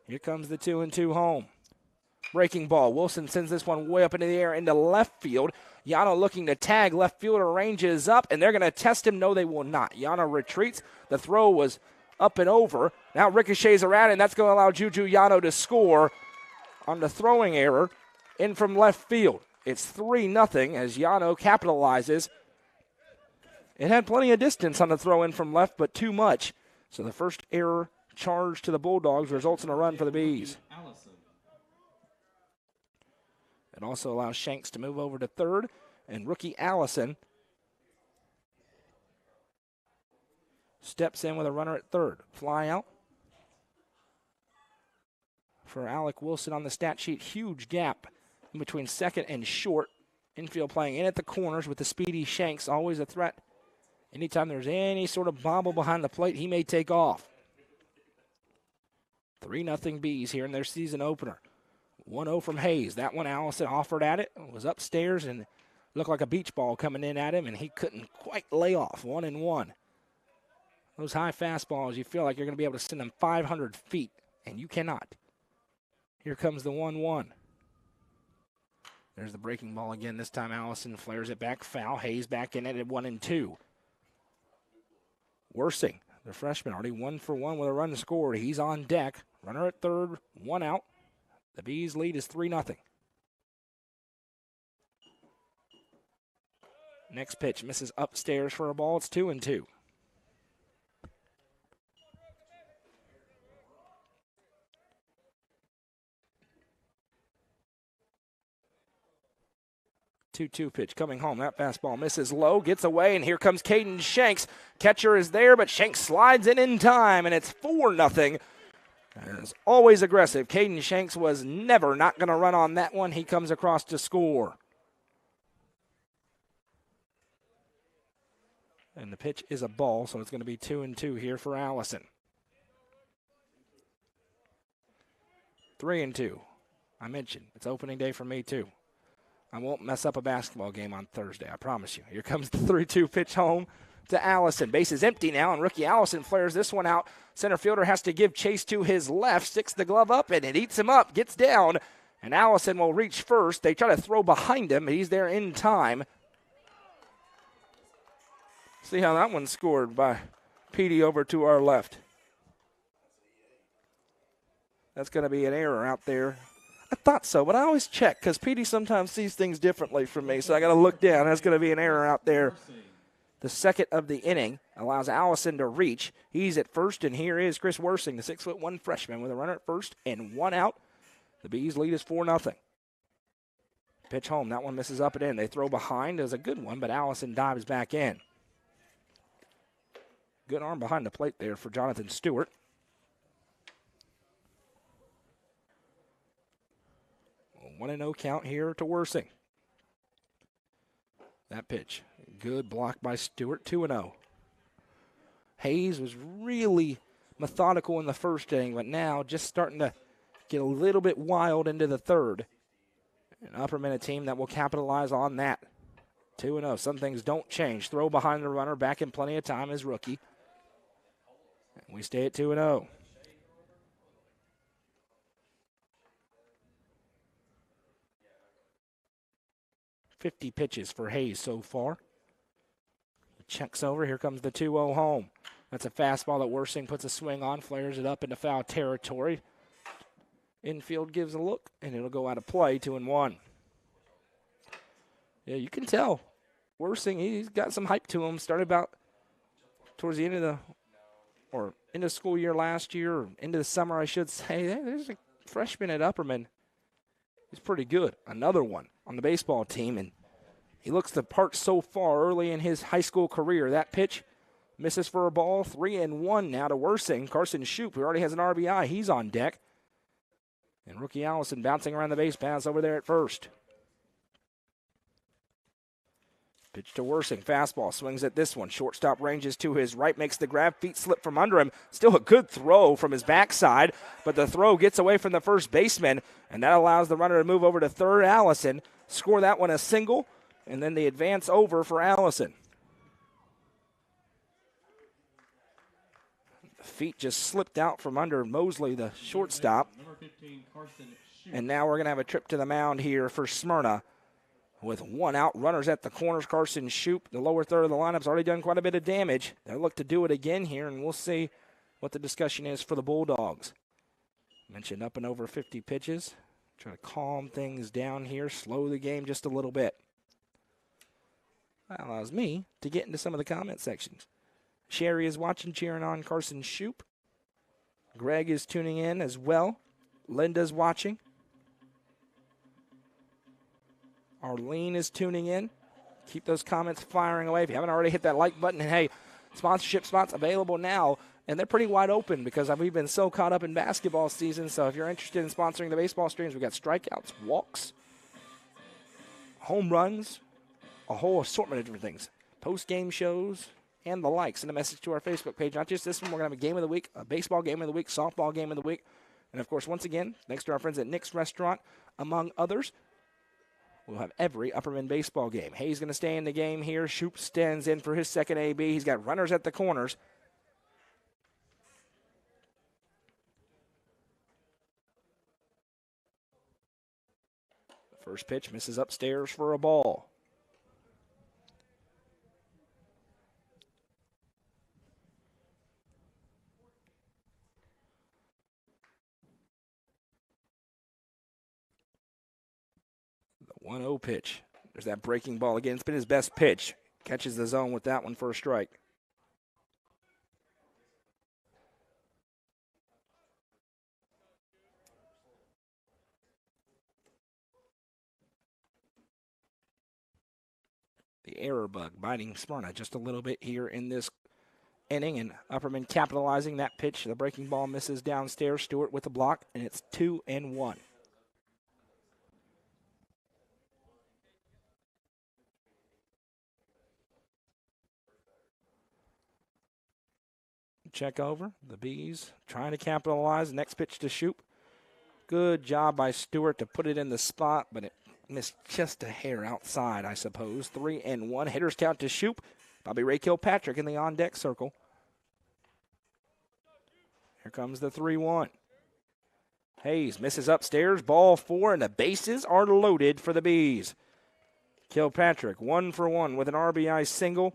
Here comes the 2-2 home. Breaking ball. Wilson sends this one way up into the air into left field. Yano looking to tag. Left fielder ranges up, and they're going to test him. No, they will not. Yano retreats. The throw was up and over. Now ricochets around, and that's going to allow Juju Yano to score on the throwing error in from left field. It's 3-0 as Yano capitalizes. It had plenty of distance on the throw in from left, but too much. So the first error charged to the Bulldogs results in a run for the Bees. It also allows Shanks to move over to third, and rookie Allison steps in with a runner at third. Fly out for Alec Wilson on the stat sheet. Huge gap in between second and short. Infield playing in at the corners with the speedy Shanks, always a threat. Anytime there's any sort of bobble behind the plate, he may take off. 3-0 Bees here in their season opener. 1-0 from Hayes. That one Allison offered at it, was upstairs and looked like a beach ball coming in at him, and he couldn't quite lay off. 1-1. Those high fastballs, you feel like you're going to be able to send them 500 feet, and you cannot. Here comes the 1-1. There's the breaking ball again. This time Allison flares it back foul. Hayes back in it at 1-2. Worsing, the freshman, already 1 for 1 with a run scored. He's on deck. Runner at third, 1 out. The Bees lead is 3-0. Next pitch misses upstairs for a ball. It's 2-2. Two pitch coming home. That fastball misses low, gets away, and here comes Caden Shanks. Catcher is there, but Shanks slides in time, and it's 4-0. As always aggressive, Caden Shanks was never not going to run on that one. He comes across to score. And the pitch is a ball, so it's going to be 2-2 here for Allison. 3-2. I mentioned it's opening day for me too. I won't mess up a basketball game on Thursday, I promise you. Here comes the 3-2 pitch home to Allison. Base is empty now, and rookie Allison flares this one out. Center fielder has to give chase to his left, sticks the glove up, and it eats him up, gets down, and Allison will reach first. They try to throw behind him. He's there in time. See how that one's scored by Petey over to our left. That's going to be an error out there. I thought so, but I always check because Petey sometimes sees things differently from me, so I got to look down. That's going to be an error out there. The second of the inning allows Allison to reach. He's at first, and here is Chris Worsing, the 6'1" freshman, with a runner at first and 1 out. The Bees lead is 4-0. Pitch home. That one misses up and in. They throw behind. It was a good one, but Allison dives back in. Good arm behind the plate there for Jonathan Stewart. A 1-0 count here to Worsing. That pitch. Good block by Stewart, 2-0. Hayes was really methodical in the first inning, but now just starting to get a little bit wild into the third. An Upperman, a team that will capitalize on that. 2-0. Some things don't change. Throw behind the runner, back in plenty of time as rookie. And we stay at 2-0. .50 pitches for Hayes so far. Checks over. Here comes the 2-0 home. That's a fastball that Worsing puts a swing on, flares it up into foul territory. Infield gives a look, and it'll go out of play, 2-1. Yeah, you can tell. Worsing, he's got some hype to him. Started about towards the end of end of school year last year, or into the summer, I should say. There's a freshman at Upperman. He's pretty good. Another one on the baseball team, and he looks the part so far early in his high school career. That pitch misses for a ball. 3-1 now to Worsing. Carson Shoup, who already has an RBI, he's on deck. And rookie Allison bouncing around the base paths over there at first. Pitch to Worsing. Fastball. Swings at this one. Shortstop ranges to his right. Makes the grab. Feet slip from under him. Still a good throw from his backside. But the throw gets away from the first baseman. And that allows the runner to move over to third. Allison. Score that one a single. And then the advance over for Allison. The feet just slipped out from under Mosley, the shortstop. And now we're going to have a trip to the mound here for Smyrna. With 1 out, runners at the corners. Carson Shoup, the lower third of the lineup's already done quite a bit of damage. They'll look to do it again here, and we'll see what the discussion is for the Bulldogs. Mentioned up and over 50 pitches. Try to calm things down here, slow the game just a little bit. That allows me to get into some of the comment sections. Sherry is watching, cheering on Carson Shoup. Greg is tuning in as well. Linda's watching. Arlene is tuning in. Keep those comments firing away. If you haven't already hit that like button, and hey, sponsorship spots available now, and they're pretty wide open because we've been so caught up in basketball season. So if you're interested in sponsoring the baseball streams, we've got strikeouts, walks, home runs, a whole assortment of different things, post-game shows, and the like. Send a message to our Facebook page. Not just this one, we're going to have a game of the week, a baseball game of the week, softball game of the week. And, of course, once again, thanks to our friends at Nick's Restaurant, among others, we'll have every Upperman baseball game. Hayes going to stay in the game here. Shoup stands in for his second AB. He's got runners at the corners. The first pitch misses upstairs for a ball. The 1-0 pitch. There's that breaking ball again. It's been his best pitch. Catches the zone with that one for a strike. The error bug biting Smyrna just a little bit here in this inning, and Upperman capitalizing that pitch. The breaking ball misses downstairs. Stewart with the block, and it's 2-1. Check over. The Bees trying to capitalize. Next pitch to Shoup. Good job by Stewart to put it in the spot, but it missed just a hair outside, I suppose. 3-1. Hitters count to Shoup. Bobby Ray Kilpatrick in the on-deck circle. Here comes the 3-1. Hayes misses upstairs. Ball 4, and the bases are loaded for the Bees. Kilpatrick 1 for 1 with an RBI single.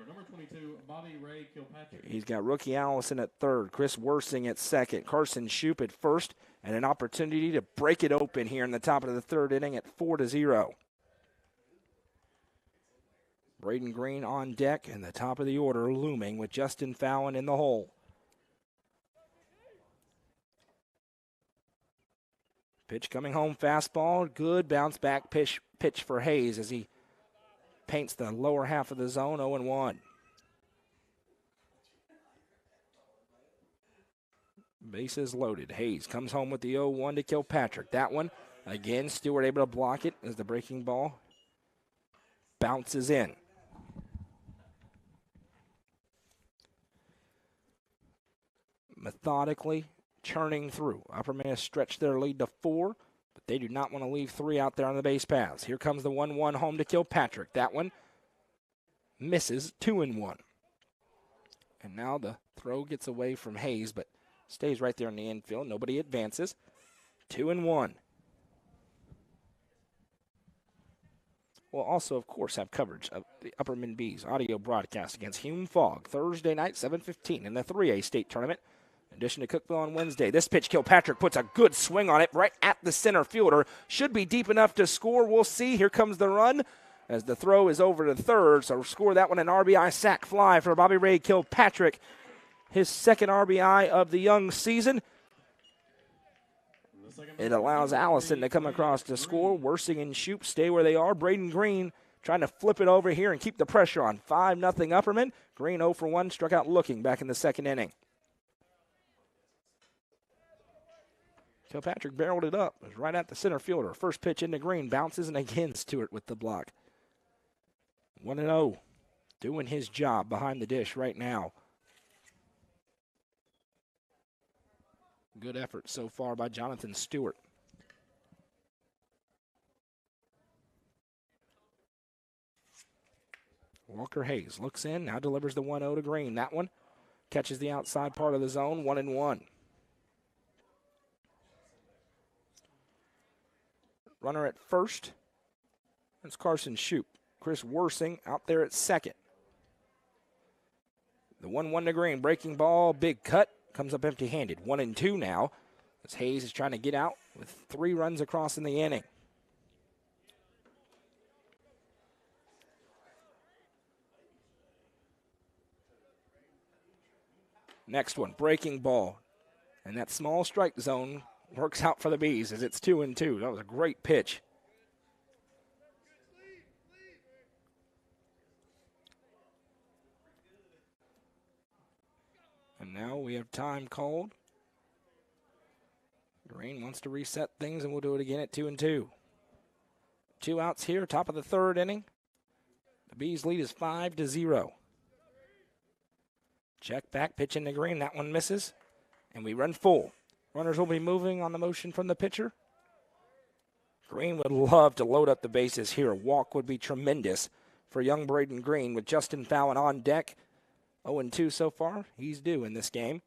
Number 22, Bobby Ray Kilpatrick. He's got rookie Allison at third, Chris Worsing at second, Carson Shoup at first, and an opportunity to break it open here in the top of the third inning at 4-0. Braden Green on deck, and the top of the order looming with Justin Fallon in the hole. Pitch coming home, fastball, good bounce back pitch for Hayes as he paints the lower half of the zone, 0-1. Bases loaded. Hayes comes home with the 0-1 to Kilpatrick. That one, again, Stewart able to block it as the breaking ball bounces in. Methodically churning through. Upperman has stretched their lead to 4, but they do not want to leave 3 out there on the base paths. Here comes the 1-1 home to Kilpatrick. That one misses, 2-1. And now the throw gets away from Hayes, but stays right there in the infield. Nobody advances. 2-1. We'll also, of course, have coverage of the Upperman Bees audio broadcast against Hume Fogg Thursday night, 7:15 in the 3A state tournament. In addition to Cookville on Wednesday. This pitch, Kilpatrick puts a good swing on it right at the center fielder. Should be deep enough to score. We'll see. Here comes the run as the throw is over to third. So score that one, an RBI sac fly for Bobby Ray Kilpatrick. His second RBI of the young season. It allows Allison to come across to score. Worsing and Shoup stay where they are. Braden Green trying to flip it over here and keep the pressure on. 5-0 Upperman. Green 0 for 1, struck out looking back in the second inning. Kilpatrick barreled it up. It was right at the center fielder. First pitch into Green. Bounces, and again Stewart with the block. 1-0. Doing his job behind the dish right now. Good effort so far by Jonathan Stewart. Walker Hayes looks in, now delivers the 1-0 to Green. That one catches the outside part of the zone, 1-1. Runner at first. That's Carson Shoup. Chris Worsing out there at second. The 1-1 to Green. Breaking ball, big cut. Comes up empty-handed. 1-2 now. As Hayes is trying to get out with 3 runs across in the inning. Next one, breaking ball. And that small strike zone works out for the Bees as it's 2-2. That was a great pitch. Now we have time called. Green wants to reset things, and we'll do it again at 2-2. 2 outs here, top of the third inning. The Bees' lead is 5-0. Check back, pitch into Green. That one misses, and we run full. Runners will be moving on the motion from the pitcher. Green would love to load up the bases here. A walk would be tremendous for young Braden Green with Justin Fallon on deck. 0-2 so far. He's due in this game.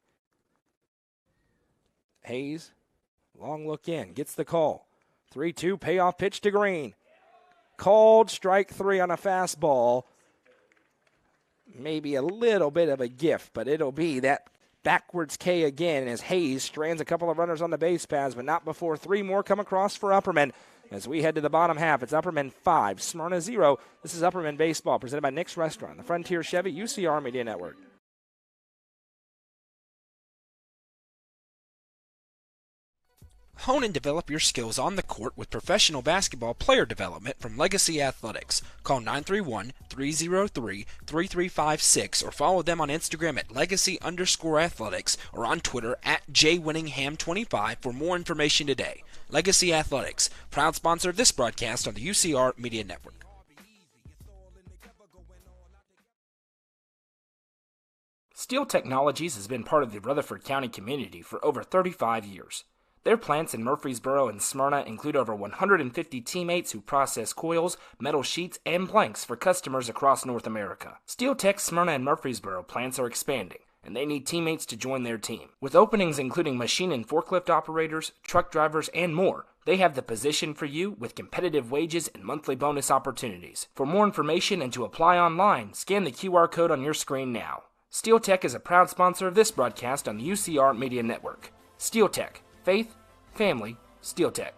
Hayes, long look in, gets the call. 3-2, payoff pitch to Green. Called strike 3 on a fastball. Maybe a little bit of a gift, but it'll be that backwards K again as Hayes strands a couple of runners on the base paths, but not before 3 more come across for Upperman. As we head to the bottom half, it's Upperman 5, Smyrna 0. This is Upperman Baseball, presented by Nick's Restaurant, the Frontier Chevy UCR Media Network. Hone and develop your skills on the court with professional basketball player development from Legacy Athletics. Call 931-303-3356 or follow them on Instagram at legacy_athletics or on Twitter at jwinningham25 for more information today. Legacy Athletics, proud sponsor of this broadcast on the UCR Media Network. Steel Technologies has been part of the Rutherford County community for over 35 years. Their plants in Murfreesboro and Smyrna include over 150 teammates who process coils, metal sheets, and planks for customers across North America. Steel Tech's Smyrna and Murfreesboro plants are expanding, and they need teammates to join their team. With openings including machine and forklift operators, truck drivers, and more, they have the position for you with competitive wages and monthly bonus opportunities. For more information and to apply online, scan the QR code on your screen now. Steel Tech is a proud sponsor of this broadcast on the UCR Media Network. Steel Tech. Faith, family, Steel Tech.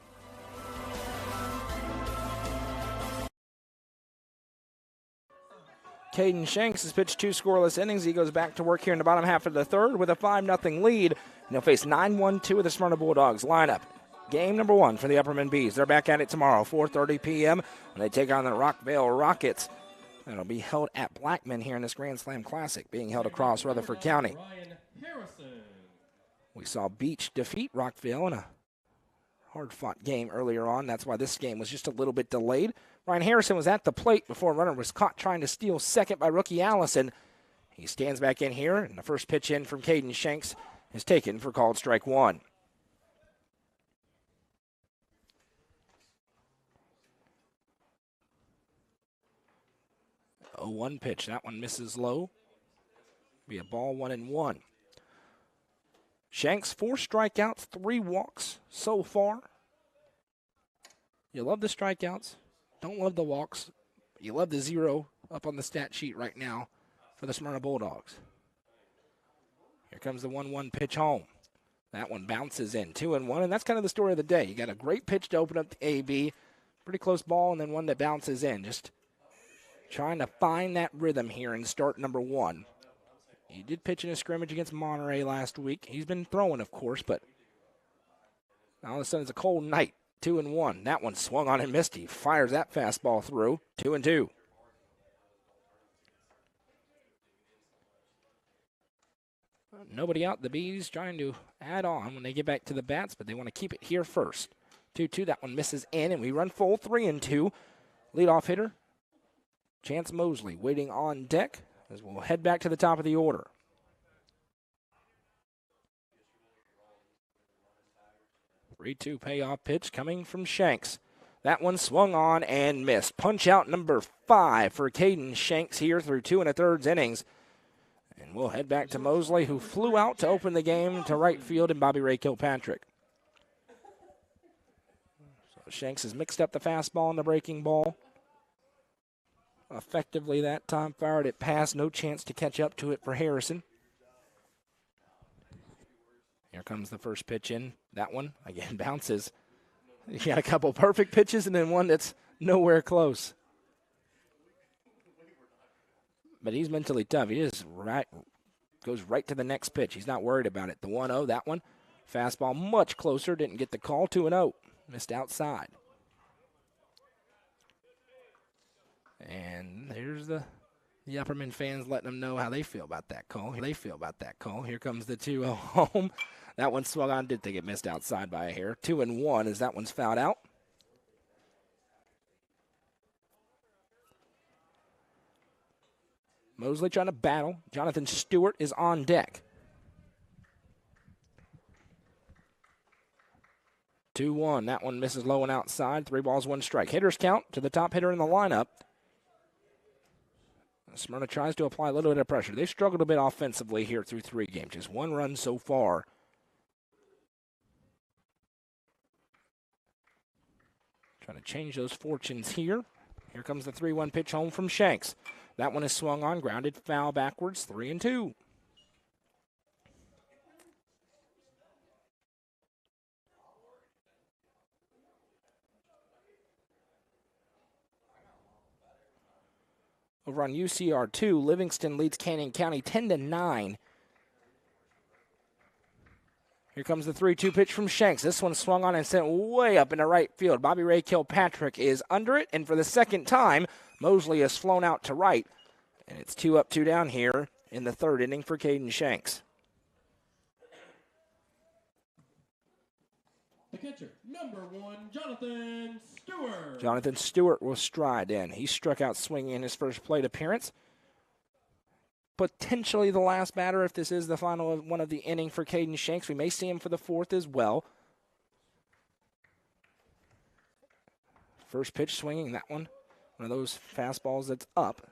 Caden Shanks has pitched 2 scoreless innings. He goes back to work here in the bottom half of the third with a 5-0 lead. And he'll face 9-1-2 of the Smyrna Bulldogs lineup. Game number 1 for the Upperman Bees. They're back at it tomorrow, 4:30 p.m. when they take on the Rockvale Rockets. It'll be held at Blackman here in this Grand Slam Classic, being held across Rutherford County. We saw Beach defeat Rockville in a hard-fought game earlier on. That's why this game was just a little bit delayed. Ryan Harrison was at the plate before a runner was caught trying to steal second by rookie Allison. He stands back in here, and the first pitch in from Caden Shanks is taken for called strike 1. A 1 pitch. That one misses low. Be a ball 1-1. Shanks, 4 strikeouts, 3 walks so far. You love the strikeouts, don't love the walks. You love the 0 up on the stat sheet right now for the Smyrna Bulldogs. Here comes the 1-1 pitch home. That one bounces in, 2-1, and that's kind of the story of the day. You got a great pitch to open up the AB, pretty close ball, and then one that bounces in. Just trying to find that rhythm here in start number 1. He did pitch in a scrimmage against Monterey last week. He's been throwing, of course, but now all of a sudden it's a cold night. 2-1. That one swung on and missed. He fires that fastball through. 2-2. Nobody out. The Bees trying to add on when they get back to the bats, but they want to keep it here first. 2-2. That one misses in, and we run full 3-2. Leadoff hitter, Chance Mosley, waiting on deck as we'll head back to the top of the order. Three-two payoff pitch coming from Shanks. That one swung on and missed. Punch out number 5 for Caden Shanks here through 2 1/3 innings. And we'll head back to Mosley, who flew out to open the game to right field, and Bobby Ray Kilpatrick. So Shanks has mixed up the fastball and the breaking ball. Effectively that time, fired it past. No chance to catch up to it for Harrison. Here comes the first pitch in. That one, again, bounces. You got a couple perfect pitches and then one that's nowhere close. But he's mentally tough. He just goes right to the next pitch. He's not worried about it. The 1-0, that one. Fastball much closer. Didn't get the call. 2-0. Missed outside. And there's the The Upperman fans letting them know how they feel about that call. Here comes the 2-0 home. That one swung on. Did think it missed outside by a hair. 2-1 as that one's fouled out. Mosley trying to battle. Jonathan Stewart is on deck. 2-1. That one misses low and outside. 3 balls, 1 strike. Hitters count to the top hitter in the lineup. Smyrna tries to apply a little bit of pressure. They've struggled a bit offensively here through 3 games. Just 1 run so far. Trying to change those fortunes here. Here comes the 3-1 pitch home from Shanks. That one is swung on, grounded, foul backwards, 3-2. Over on UCR2, Livingston leads Canyon County 10-9. Here comes the 3-2 pitch from Shanks. This one swung on and sent way up into right field. Bobby Ray Kilpatrick is under it, and for the second time, Mosley has flown out to right. And it's 2 up, 2 down here in the 3rd inning for Caden Shanks. The catcher, number 1, Jonathan Stewart. Jonathan Stewart will stride in. He struck out swinging in his first plate appearance. Potentially the last batter if this is the final one of the inning for Caden Shanks. We may see him for the 4th as well. First pitch swinging, that one of those fastballs that's up.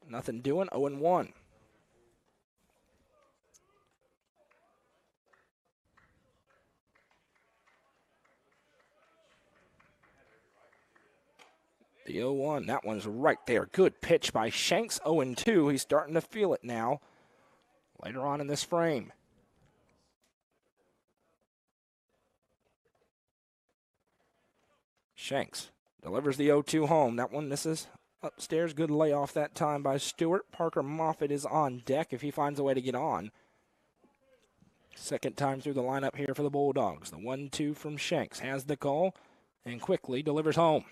Nothing doing, 0-1. The 0-1, that one's right there. Good pitch by Shanks, 0-2. He's starting to feel it now later on in this frame. Shanks delivers the 0-2 home. That one misses upstairs. Good layoff that time by Stewart. Parker Moffitt is on deck if he finds a way to get on. Second time through the lineup here for the Bulldogs. The 1-2 from Shanks has the call and quickly delivers home.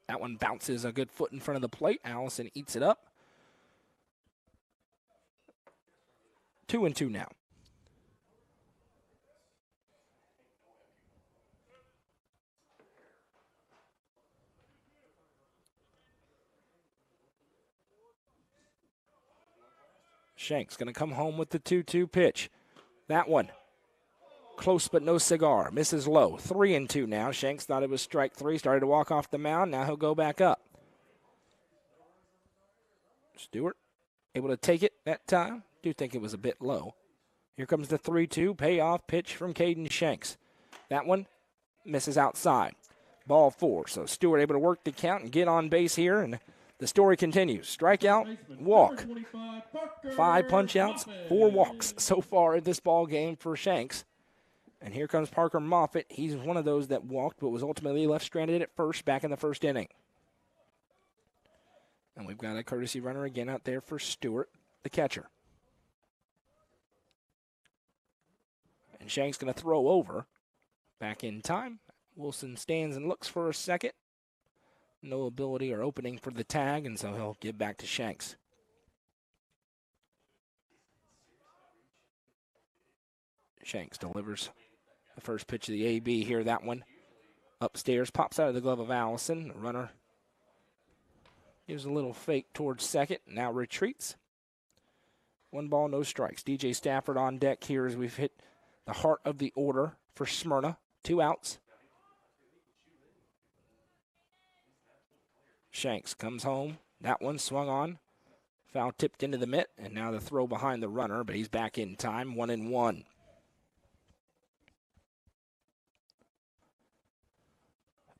That one bounces a good foot in front of the plate. Allison eats it up. 2-2 now. Shanks going to come home with the 2-2 pitch. That one close but no cigar. Misses low. 3-2 now. Shanks thought it was strike 3. Started to walk off the mound. Now he'll go back up. Stewart able to take it that time. Do think it was a bit low. Here comes the 3-2 payoff pitch from Caden Shanks. That one misses outside. Ball 4. So Stewart able to work the count and get on base here. And the story continues. Strikeout, walk. 5 punch-outs, 4 walks so far in this ball game for Shanks. And here comes Parker Moffitt. He's one of those that walked but was ultimately left stranded at first back in the 1st inning. And we've got a courtesy runner again out there for Stewart, the catcher. And Shanks going to throw over. Back in time. Wilson stands and looks for a second. No ability or opening for the tag, and so he'll give back to Shanks. Shanks delivers the first pitch of the AB here. That one upstairs, pops out of the glove of Allison. The runner gives a little fake towards second, now retreats. 1 ball, no strikes. DJ Stafford on deck here as we've hit the heart of the order for Smyrna. 2 outs. Shanks comes home. That one swung on. Foul tipped into the mitt, and now the throw behind the runner, but he's back in time. 1-1.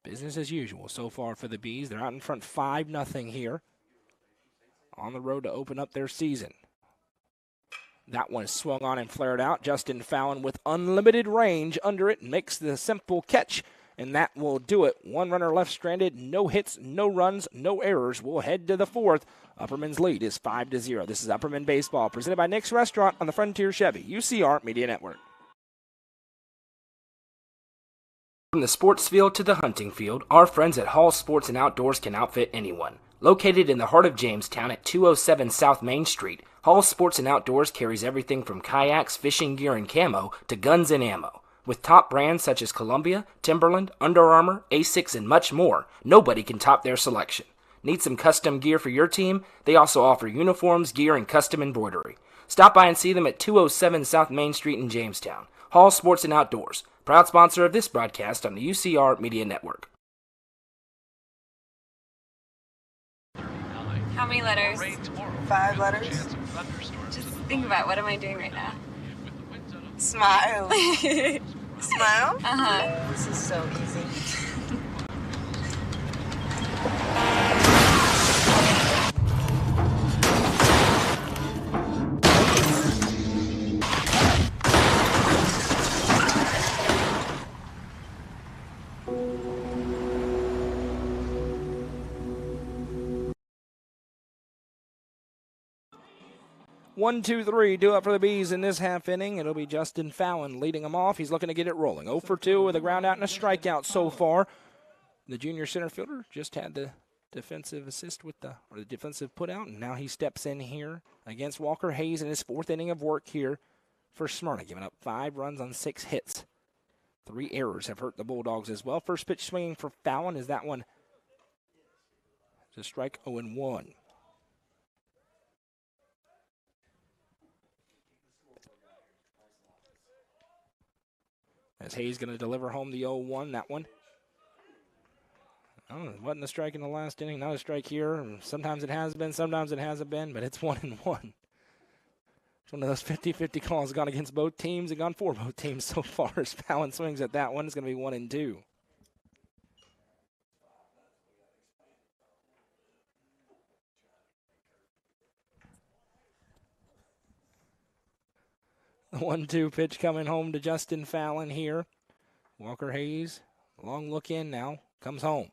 Business as usual so far for the Bees. They're out in front 5-0 here. On the road to open up their season. That one is swung on and flared out. Justin Fallon with unlimited range under it makes the simple catch, and that will do it. 1 runner left stranded, no hits, no runs, no errors. We'll head to the 4th. Upperman's lead is 5-0. This is Upperman Baseball, presented by Nick's Restaurant on the Frontier Chevy, UCR Media Network. From the sports field to the hunting field, our friends at Hall Sports and Outdoors can outfit anyone. Located in the heart of Jamestown at 207 South Main Street, Hall Sports and Outdoors carries everything from kayaks, fishing gear, and camo to guns and ammo. With top brands such as Columbia, Timberland, Under Armour, Asics, and much more, nobody can top their selection. Need some custom gear for your team? They also offer uniforms, gear, and custom embroidery. Stop by and see them at 207 South Main Street in Jamestown. Hall Sports and Outdoors, proud sponsor of this broadcast on the UCR Media Network. How many letters? 5 letters. Just think about, what am I doing right now? Smile. Smile? Uh-huh. This is so easy. One, two, three, do it for the Bees in this half inning. It'll be Justin Fallon leading them off. He's looking to get it rolling. 0 for 2 with a ground out and a strikeout so far. The junior center fielder just had the defensive assist with the defensive put out, and now he steps in here against Walker Hayes in his 4th inning of work here for Smyrna, giving up 5 runs on 6 hits. 3 errors have hurt the Bulldogs as well. First pitch swinging for Fallon is that one. It's a strike 0-1. As Hayes going to deliver home the 0-1, that one. Oh, it wasn't a strike in the last inning, not a strike here. Sometimes it has been, sometimes it hasn't been, but it's 1-1. It's one of those 50-50 calls gone against both teams and gone for both teams so far. As Fallon swings at that one, it's going to be 1-2. The 1-2 pitch coming home to Justin Fallon here. Walker Hayes, long look in now, comes home.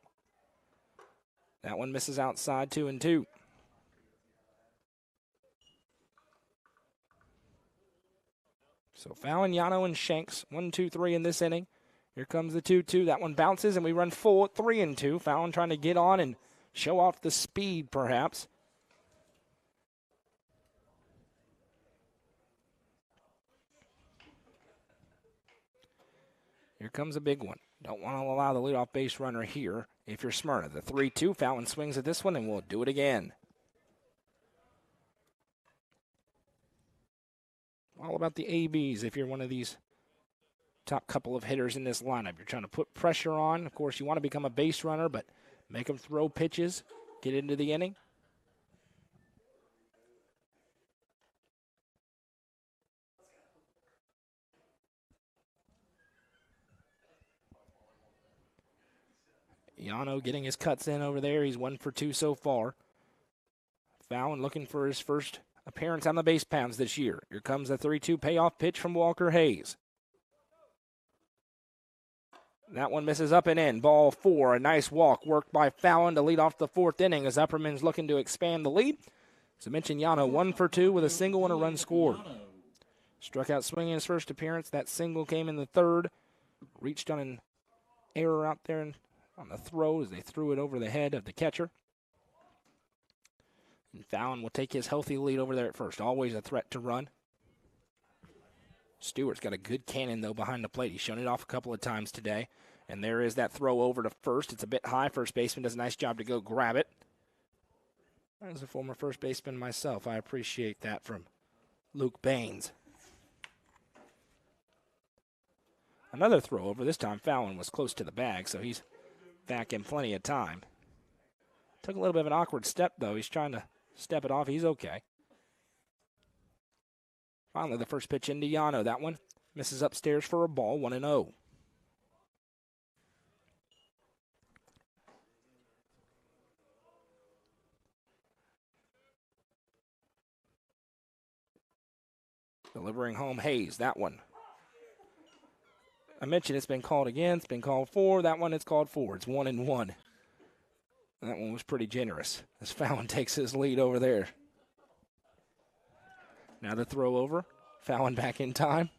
That one misses outside, 2-2. So Fallon, Yano, and Shanks, 1, 2, 3 in this inning. Here comes the 2-2. That one bounces, and we run full at 3-2. Fallon trying to get on and show off the speed, perhaps. Here comes a big one. Don't want to allow the leadoff base runner here if you're Smyrna. The 3-2, Fallon swings at this one, and we'll do it again. All about the ABs if you're one of these top couple of hitters in this lineup. You're trying to put pressure on. Of course, you want to become a base runner, but make them throw pitches, get into the inning. Yano getting his cuts in over there. He's 1 for 2 so far. Fallon looking for his first appearance on the base paths this year. Here comes the 3-2 payoff pitch from Walker Hayes. That one misses up and in. Ball 4. A nice walk worked by Fallon to lead off the 4th inning as Upperman's looking to expand the lead. As I mentioned, Yano 1 for 2 with a single and a run scored. Struck out swinging his first appearance. That single came in the 3rd. Reached on an error out there on the throw as they threw it over the head of the catcher. And Fallon will take his healthy lead over there at first. Always a threat to run. Stewart's got a good cannon, though, behind the plate. He's shown it off a couple of times today. And there is that throw over to first. It's a bit high. First baseman does a nice job to go grab it. As a former first baseman myself, I appreciate that from Luke Baines. Another throw over. This time Fallon was close to the bag, so he's back in plenty of time. Took a little bit of an awkward step, though. He's trying to step it off. He's okay. Finally, the first pitch into Yano. That one misses upstairs for a ball, 1-0. Delivering home Hayes. That one. I mentioned it's been called again. It's been called 4. That one it's called 4. It's 1-1. That one was pretty generous as Fallon takes his lead over there. Now the throw over. Fallon back in time.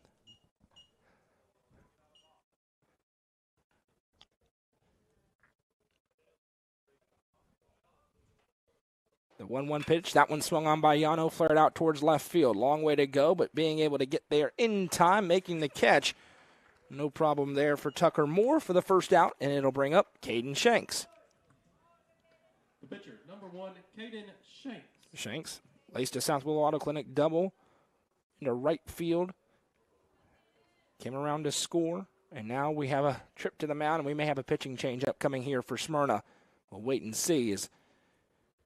The 1-1 pitch, that one swung on by Yano, flared out towards left field. Long way to go, but being able to get there in time, making the catch. No problem there for Tucker Moore for the first out, and it'll bring up Caden Shanks. The pitcher, number 1, Caden Shanks. Shanks laced a South Willow Auto Clinic double into right field. Came around to score, and now we have a trip to the mound, and we may have a pitching change upcoming here for Smyrna. We'll wait and see, as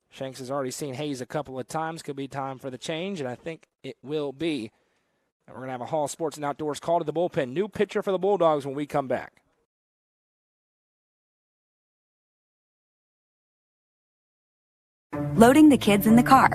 Shanks has already seen Hayes a couple of times. Could be time for the change, and I think it will be. And we're going to have a Hall Sports and Outdoors call to the bullpen. New pitcher for the Bulldogs when we come back. Loading the kids in the car,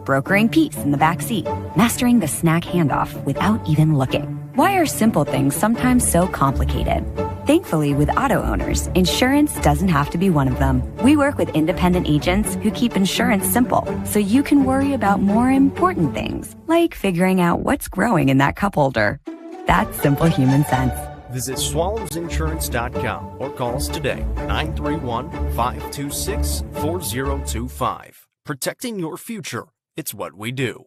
brokering peace in the back seat, mastering the snack handoff without even looking. Why are simple things sometimes so complicated? Thankfully, with auto owners, insurance doesn't have to be one of them. We work with independent agents who keep insurance simple, so you can worry about more important things, like figuring out what's growing in that cup holder. That's simple human sense. Visit swallowsinsurance.com or call us today, 931-526-4025. Protecting your future, it's what we do.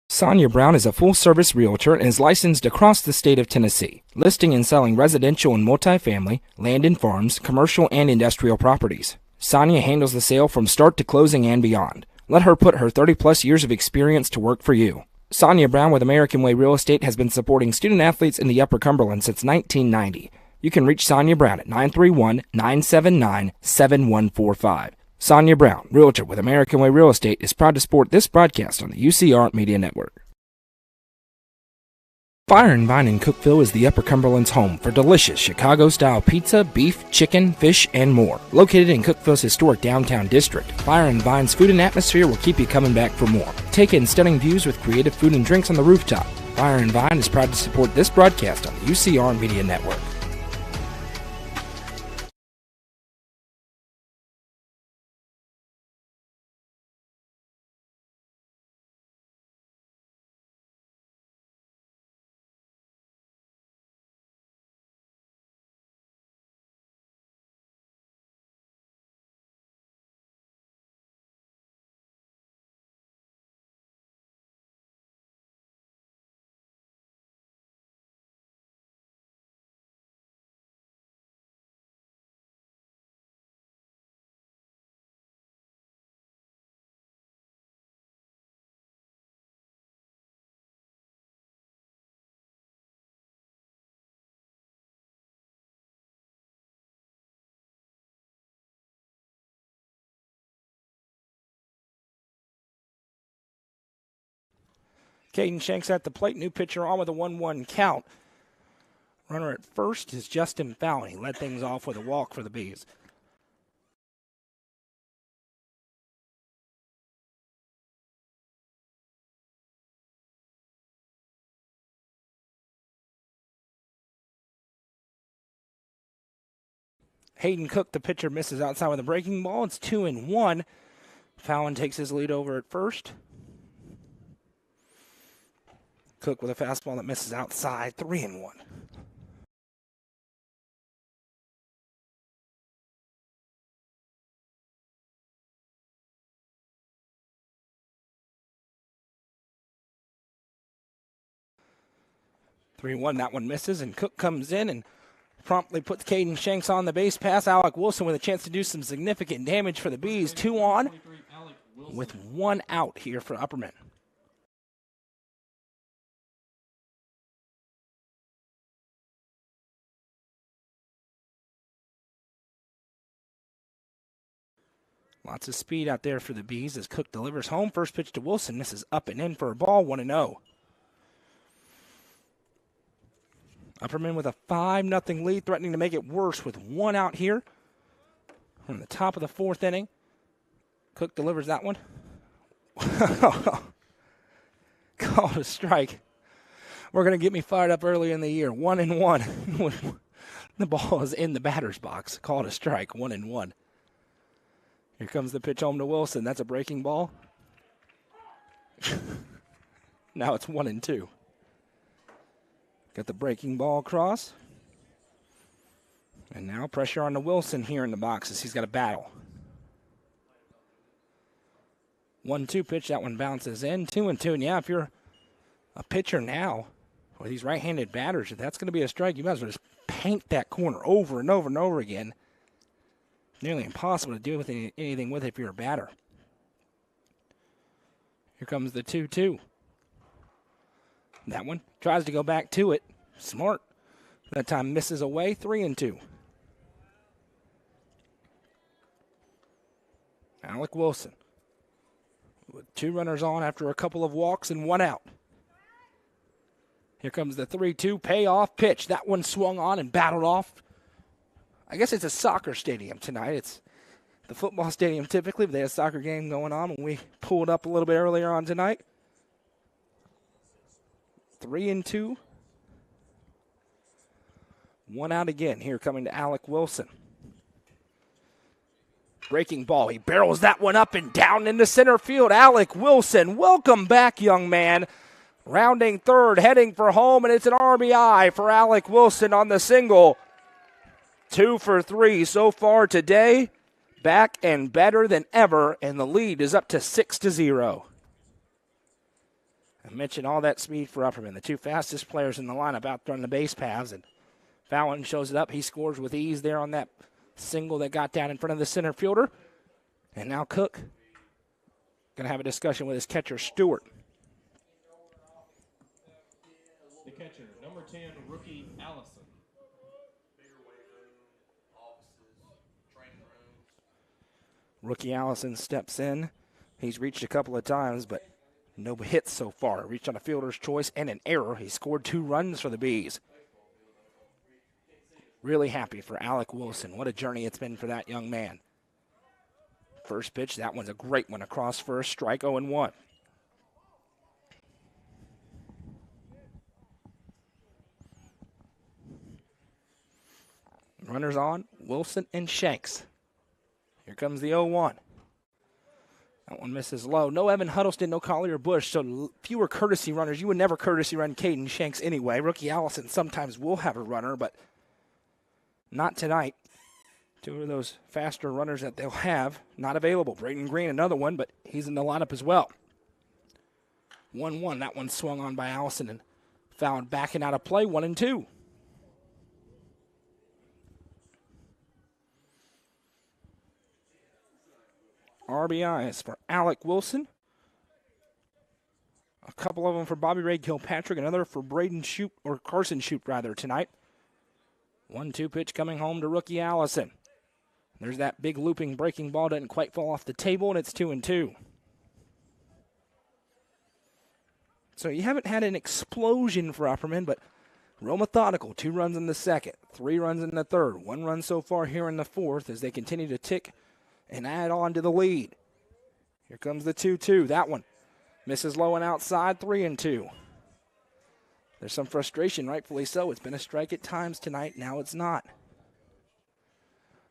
Sonia Brown is a full-service realtor and is licensed across the state of Tennessee, listing and selling residential and multifamily, land and farms, commercial and industrial properties. Sonia handles the sale from start to closing and beyond. Let her put her 30-plus years of experience to work for you. Sonia Brown with American Way Real Estate has been supporting student-athletes in the Upper Cumberland since 1990. You can reach Sonia Brown at 931-979-7145. Sonia Brown, realtor with American Way Real Estate, is proud to support this broadcast on the UCR Media Network. Fire and Vine in Cookeville is the Upper Cumberland's home for delicious Chicago-style pizza, beef, chicken, fish, and more. Located in Cookeville's historic downtown district, Fire and Vine's food and atmosphere will keep you coming back for more. Take in stunning views with creative food and drinks on the rooftop. Fire and Vine is proud to support this broadcast on the UCR Media Network. Caden Shanks at the plate. New pitcher on with a 1-1 count. Runner at first is Justin Fallon. He led things off with a walk for the Bees. Hayden Cook, the pitcher, misses outside with a breaking ball. It's 2-1. Fallon takes his lead over at first. Cook with a fastball that misses outside, 3-1. That one misses, and Cook comes in and promptly puts Caden Shanks on the base pass. Alec Wilson with a chance to do some significant damage for the Bees. 2 on with 1 out here for Upperman. Lots of speed out there for the Bees as Cook delivers home. First pitch to Wilson. Misses up and in for a ball, 1-0. Upperman with a 5-0 lead, threatening to make it worse with 1 out here. From the top of the 4th inning. Cook delivers that one. Called a strike. We're going to get me fired up early in the year. 1-1. The ball is in the batter's box. Called a strike, 1-1. Here comes the pitch home to Wilson. That's a breaking ball. Now it's 1-2. Got the breaking ball across. And now pressure on to Wilson here in the boxes. He's got a battle. 1-2 pitch. That one bounces in. 2-2. And yeah, if you're a pitcher now, or these right-handed batters, if that's going to be a strike, you might as well just paint that corner over and over and over again. Nearly impossible to do with anything with it if you're a batter. Here comes the 2-2. That one tries to go back to it. Smart. That time misses away. 3-2. Alec Wilson with 2 runners on after a couple of walks and 1 out. Here comes the 3-2 payoff pitch. That one swung on and battled off. I guess it's a soccer stadium tonight. It's the football stadium typically, but they had a soccer game going on when we pulled up a little bit earlier on tonight. 3-2. 1 out again. Here coming to Alec Wilson. Breaking ball. He barrels that one up and down into center field. Alec Wilson, welcome back, young man. Rounding third, heading for home, and it's an RBI for Alec Wilson on the single. 2 for 3 so far today. Back and better than ever, and the lead is up to 6-0. I mentioned all that speed for Upperman. The 2 fastest players in the lineup out there on the base paths, and Fallon shows it up. He scores with ease there on that single that got down in front of the center fielder. And now Cook going to have a discussion with his catcher, Stewart. The catcher, number 10, rookie Allison. Rookie Allison steps in. He's reached a couple of times, but no hits so far. Reached on a fielder's choice and an error. He scored 2 runs for the Bees. Really happy for Alec Wilson. What a journey it's been for that young man. First pitch, that one's a great one across first. Strike 0-1. Runners on, Wilson and Shanks. Here comes the 0-1. That one misses low. No Evan Huddleston, no Collier Bush, so fewer courtesy runners. You would never courtesy run Caden Shanks anyway. Rookie Allison sometimes will have a runner, but not tonight. 2 of those faster runners that they'll have not available. Braden Green, another one, but he's in the lineup as well. 1-1. That one swung on by Allison and fouled back and out of play. 1-2. RBIs for Alec Wilson. A couple of them for Bobby Ray Kilpatrick, another for Carson Shute rather tonight. 1-2 pitch coming home to rookie Allison. There's that big looping breaking ball, doesn't quite fall off the table, and it's 2-2. So you haven't had an explosion for Upperman, but real methodical. 2 runs in the second, 3 runs in the third, 1 run so far here in the fourth as they continue to tick and add on to the lead. Here comes the 2-2. That one misses low and outside. 3-2. There's some frustration, rightfully so. It's been a strike at times tonight. Now it's not.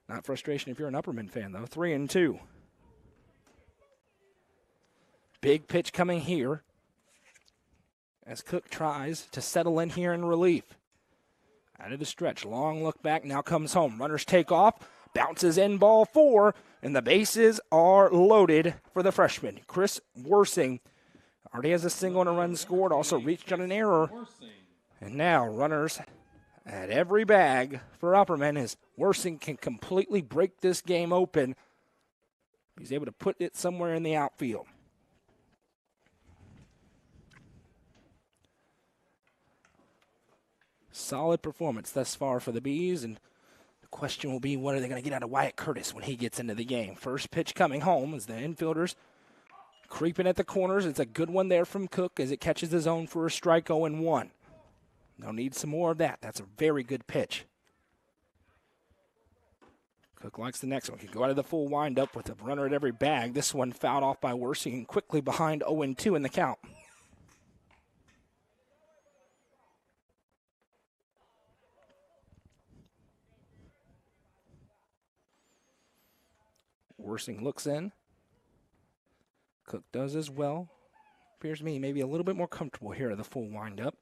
Not frustration if you're an Upperman fan, though. 3-2. Big pitch coming here as Cook tries to settle in here in relief. Out of the stretch. Long look back. Now comes home. Runners take off. Bounces in ball 4, and the bases are loaded for the freshman. Chris Worsing already has a single and a run scored, also reached on an error. And now runners at every bag for Upperman as Worsing can completely break this game open. He's able to put it somewhere in the outfield. Solid performance thus far for the Bees, and question will be, what are they going to get out of Wyatt Curtis when he gets into the game? First pitch coming home as the infielders creeping at the corners. It's a good one there from Cook as it catches the zone for a strike. 0-1. They'll need some more of that. That's a very good pitch. Cook likes the next one. Can go out of the full windup with a runner at every bag. This one fouled off by Worsing and quickly behind 0-2 in the count. Worsing looks in. Cook does as well. Appears to me maybe a little bit more comfortable here at the full windup.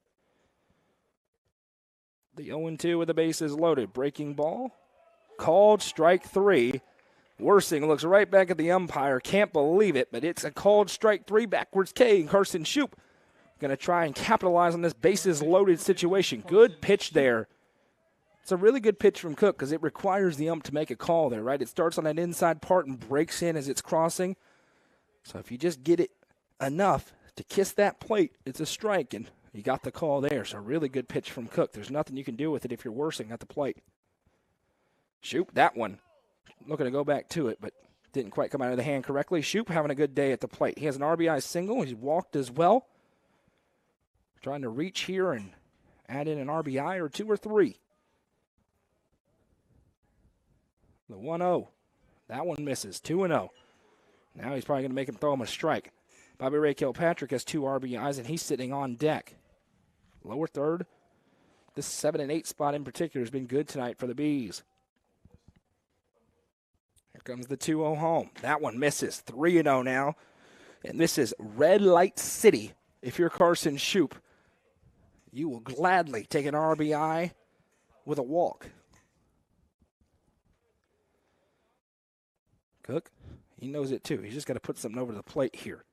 The 0-2 with the bases loaded. Breaking ball. Called strike 3. Worsing looks right back at the umpire. Can't believe it, but it's a called strike 3. Backwards K, and Carson Shoup going to try and capitalize on this bases-loaded situation. Good pitch there. It's a really good pitch from Cook because it requires the ump to make a call there, right? It starts on that inside part and breaks in as it's crossing. So if you just get it enough to kiss that plate, it's a strike, and you got the call there. So really good pitch from Cook. There's nothing you can do with it if you're Worsing at the plate. Shoup, that one. Looking to go back to it, but didn't quite come out of the hand correctly. Shoup having a good day at the plate. He has an RBI single. He's walked as well. Trying to reach here and add in an RBI or 2 or 3. The 1-0. That one misses. 2-0. Now he's probably going to make him throw him a strike. Bobby Ray Kilpatrick has 2 RBIs, and he's sitting on deck. Lower third. This 7 and 8 spot in particular has been good tonight for the Bees. Here comes the 2-0 home. That one misses. 3-0 now. And this is red light city. If you're Carson Shoup, you will gladly take an RBI with a walk. Cook, he knows it too. He's just got to put something over the plate here.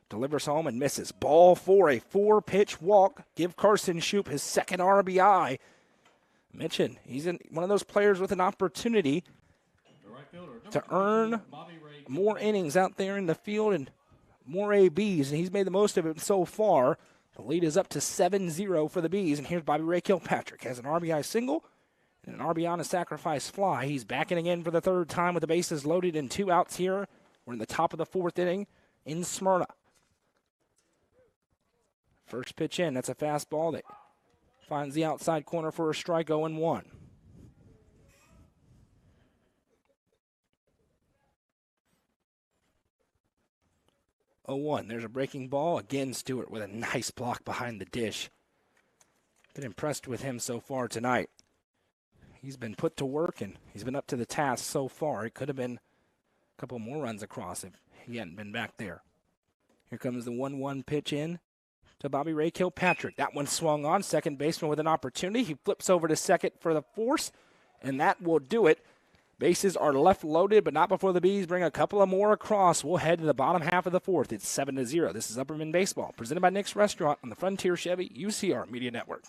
Delivers home and misses. Ball for a 4-pitch walk. Give Carson Shoup his second RBI. Mention, he's one of those players with an opportunity to earn more innings out there in the field and more ABs, and he's made the most of it so far. The lead is up to 7-0 for the Bees, and here's Bobby Ray Kilpatrick. Has an RBI single and an RBI on a sacrifice fly. He's backing again for the 3rd time with the bases loaded and 2 outs here. We're in the top of the 4th inning in Smyrna. First pitch in, that's a fastball that finds the outside corner for a strike, 0-1. There's a breaking ball. Again, Stewart with a nice block behind the dish. Been impressed with him so far tonight. He's been put to work, and he's been up to the task so far. It could have been a couple more runs across if he hadn't been back there. Here comes the 1-1 pitch in to Bobby Ray Kilpatrick. That one swung on. Second baseman with an opportunity. He flips over to second for the force, and that will do it. Bases are left loaded, but not before the Bees bring a couple of more across. We'll head to the bottom half of the 4th. It's 7-0. This is Upperman Baseball, presented by Nick's Restaurant on the Frontier Chevy UCR Media Network.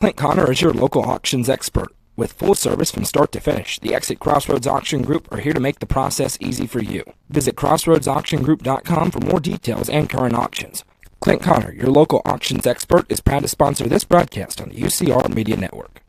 Clint Connor is your local auctions expert. With full service from start to finish, the Exit Crossroads Auction Group are here to make the process easy for you. Visit crossroadsauctiongroup.com for more details and current auctions. Clint Connor, your local auctions expert, is proud to sponsor this broadcast on the UCR Media Network.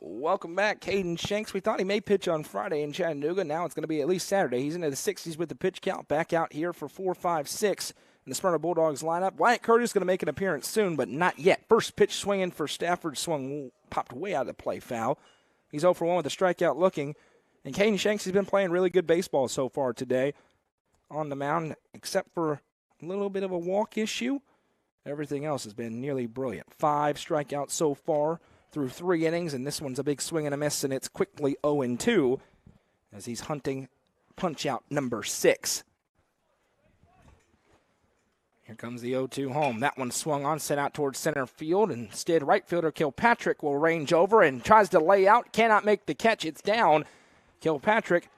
Welcome back, Caden Shanks. We thought he may pitch on Friday in Chattanooga. Now it's going to be at least Saturday. He's into the 60s with the pitch count. Back out here for 4-5-6 in the Smyrna Bulldogs lineup. Wyatt Curtis is going to make an appearance soon, but not yet. First pitch swinging for Stafford popped way out of the play, foul. He's 0 for 1 with a strikeout looking. And Caden Shanks has been playing really good baseball so far today on the mound, except for a little bit of a walk issue. Everything else has been nearly brilliant. 5 strikeouts so far through 3 innings, and this one's a big swing and a miss, and it's quickly 0-2 as he's hunting punch-out number 6. Here comes the 0-2 home. That one swung on, sent out towards center field. Instead, right fielder Kilpatrick will range over and tries to lay out. Cannot make the catch. It's down. Kilpatrick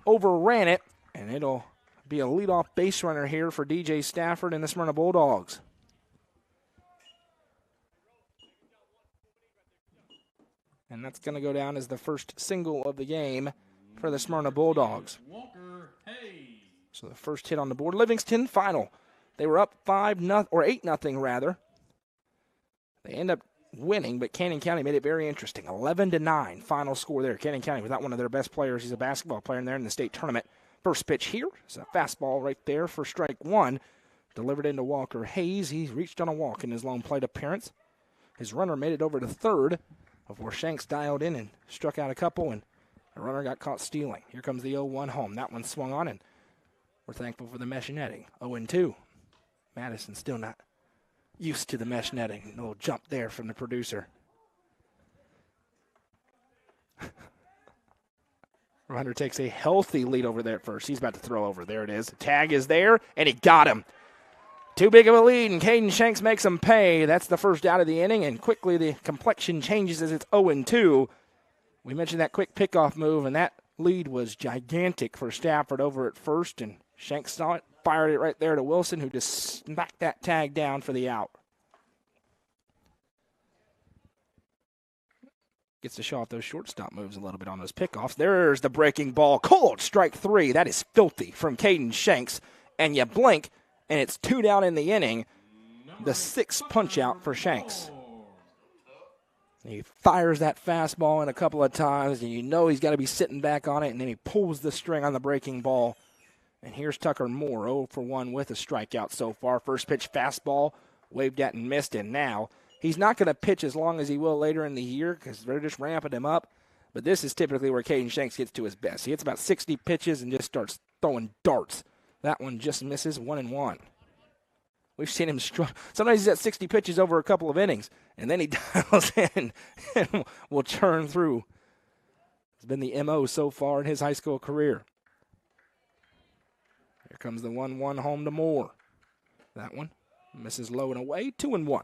overran it, and it'll be a leadoff base runner here for DJ Stafford and the Smyrna Bulldogs. And that's going to go down as the first single of the game for the Smyrna Bulldogs. So the first hit on the board. Livingston final. They were up 8-0 rather. They end up winning, but Canyon County made it very interesting. 11-9 final score there. Canyon County without one of their best players. He's a basketball player in there in the state tournament. First pitch here is a fastball right there for strike 1. Delivered into Walker Hayes. He reached on a walk in his lone plate appearance. His runner made it over to third before Shanks dialed in and struck out a couple, and the runner got caught stealing. Here comes the 0-1 home. That one swung on, and we're thankful for the mesh netting. 0-2. Madison still not used to the mesh netting. A little jump there from the producer. Runner takes a healthy lead over there at first. He's about to throw over. There it is. The tag is there, and he got him. Too big of a lead, and Caden Shanks makes him pay. That's the first out of the inning, and quickly the complexion changes as it's 0-2. We mentioned that quick pickoff move, and that lead was gigantic for Stafford over at first, and Shanks saw it, fired it right there to Wilson, who just smacked that tag down for the out. Gets to show off those shortstop moves a little bit on those pickoffs. There's the breaking ball. Cold strike 3. That is filthy from Caden Shanks. And you blink, and it's 2 down in the inning. The 6th punch out for Shanks. He fires that fastball in a couple of times, and you know he's got to be sitting back on it, and then he pulls the string on the breaking ball. And here's Tucker Moore, 0 for 1 with a strikeout so far. First pitch fastball, waved at and missed, and now he's not going to pitch as long as he will later in the year because they're just ramping him up. But this is typically where Caden Shanks gets to his best. He hits about 60 pitches and just starts throwing darts. That one just misses 1-1. We've seen him sometimes he's at 60 pitches over a couple of innings, and then he dials in and will churn through. It's been the MO so far in his high school career. Here comes the 1-1 home to Moore. That one misses low and away, 2-1.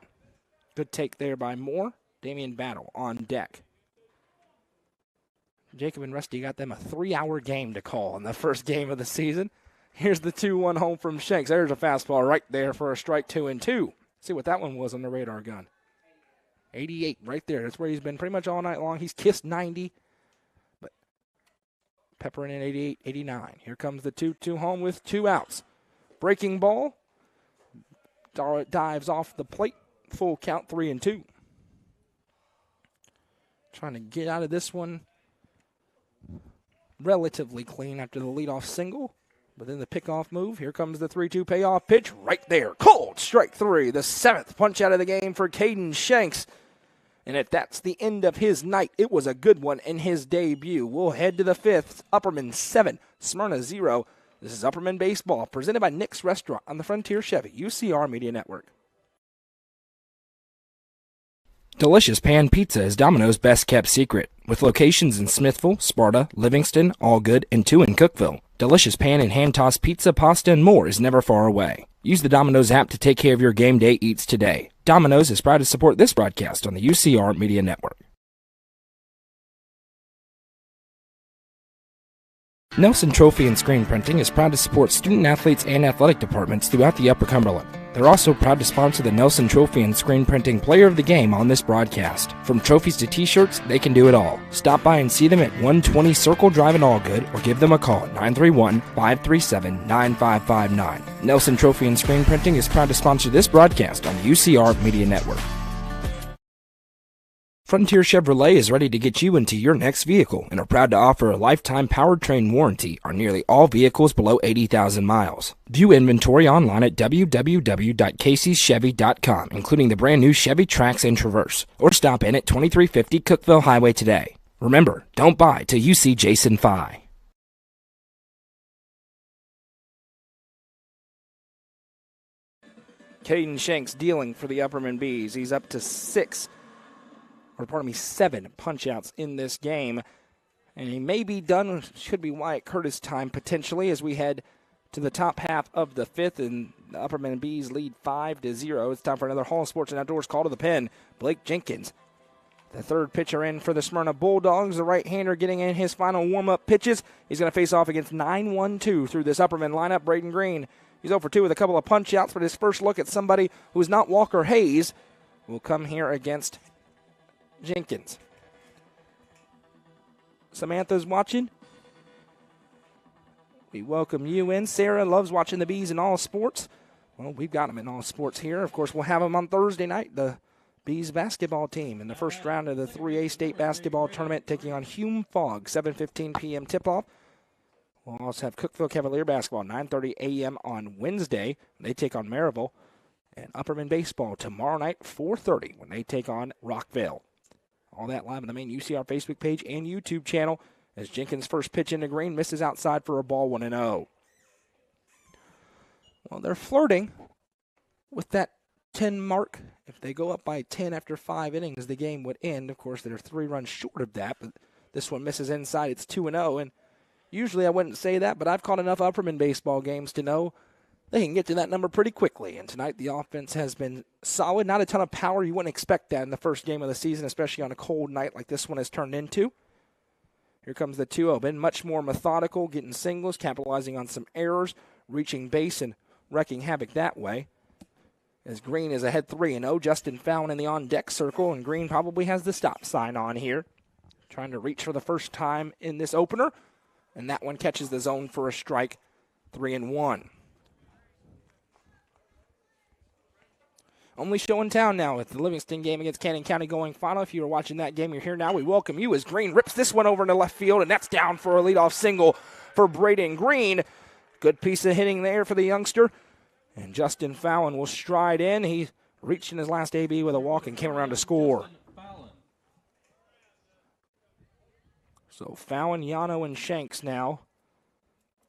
Good take there by Moore. Damian Battle on deck. Jacob and Rusty got them a 3-hour game to call in the first game of the season. Here's the 2-1 home from Shanks. There's a fastball right there for a strike 2-2. See what that one was on the radar gun. 88 right there. That's where he's been pretty much all night long. He's kissed 90, but peppering in 88, 89. Here comes the 2-2 home with 2 outs. Breaking ball. Dives off the plate. Full count, 3-2. Trying to get out of this one relatively clean after the leadoff single. But then the pickoff move. Here comes the 3-2 payoff pitch right there. Cold strike 3. The 7th punch out of the game for Caden Shanks. And if that's the end of his night, it was a good one in his debut. We'll head to the 5th. Upperman 7, Smyrna 0. This is Upperman Baseball, presented by Nick's Restaurant on the Frontier Chevy, UCR Media Network. Delicious Pan Pizza is Domino's best-kept secret. With locations in Smithville, Sparta, Livingston, Allgood, and 2 in Cookeville, Delicious Pan and hand-tossed pizza, pasta, and more is never far away. Use the Domino's app to take care of your game day eats today. Domino's is proud to support this broadcast on the UCR Media Network. Nelson Trophy and Screen Printing is proud to support student-athletes and athletic departments throughout the Upper Cumberland. They're also proud to sponsor the Nelson Trophy and Screen Printing Player of the Game on this broadcast. From trophies to t-shirts, they can do it all. Stop by and see them at 120 Circle Drive in Allgood or give them a call at 931-537-9559. Nelson Trophy and Screen Printing is proud to sponsor this broadcast on the UCR Media Network. Frontier Chevrolet is ready to get you into your next vehicle and are proud to offer a lifetime powertrain warranty on nearly all vehicles below 80,000 miles. View inventory online at www.caseyschevy.com, including the brand new Chevy Trax and Traverse, or stop in at 2350 Cookeville Highway today. Remember, don't buy till you see Jason Fye. Caden Shanks dealing for the Upperman Bees. He's up to 6 7 punch-outs in this game. And he may be done, should be Wyatt Curtis time potentially as we head to the top half of the 5th, and the Upperman Bees lead 5-0. It's time for another Hall Sports and Outdoors call to the pen. Blake Jenkins, the third pitcher in for the Smyrna Bulldogs, the right-hander getting in his final warm-up pitches. He's going to face off against 9-1-2 through this Upperman lineup. Braden Green, he's 0-for-2 with a couple of punch-outs, but his first look at somebody who is not Walker Hayes will come here against Jenkins. Samantha's watching. We welcome you in. Sarah loves watching the Bees in all sports. Well, we've got them in all sports here. Of course, we'll have them on Thursday night, the Bees basketball team in the first round of the 3A state basketball tournament taking on Hume Fogg, 7:15 p.m. tip-off. We'll also have Cookeville Cavalier basketball, 9:30 a.m. on Wednesday. They take on Maryville. And Upperman baseball tomorrow night, 4:30, when they take on Rockville. All that live on the main UCR Facebook page and YouTube channel as Jenkins' first pitch into Green misses outside for a ball 1-0. Well, they're flirting with that 10 mark. If they go up by 10 after 5 innings, the game would end. Of course, they're 3 runs short of that, but this one misses inside. It's 2-0, and usually I wouldn't say that, but I've caught enough Upperman baseball games to know they can get to that number pretty quickly. And tonight the offense has been solid. Not a ton of power. You wouldn't expect that in the first game of the season, especially on a cold night like this one has turned into. Here comes the 2-0. Been much more methodical, getting singles, capitalizing on some errors, reaching base and wrecking havoc that way. As Green is ahead 3-0. Justin Fallon in the on-deck circle, and Green probably has the stop sign on here. Trying to reach for the first time in this opener, and that one catches the zone for a strike, 3-1. Only show in town now with the Livingston game against Cannon County going final. If you were watching that game, you're here now. We welcome you as Green rips this one over into left field, and that's down for a leadoff single for Braden Green. Good piece of hitting there for the youngster. And Justin Fallon will stride in. He reached in his last AB with a walk and came around to score. So Fallon, Yano, and Shanks now.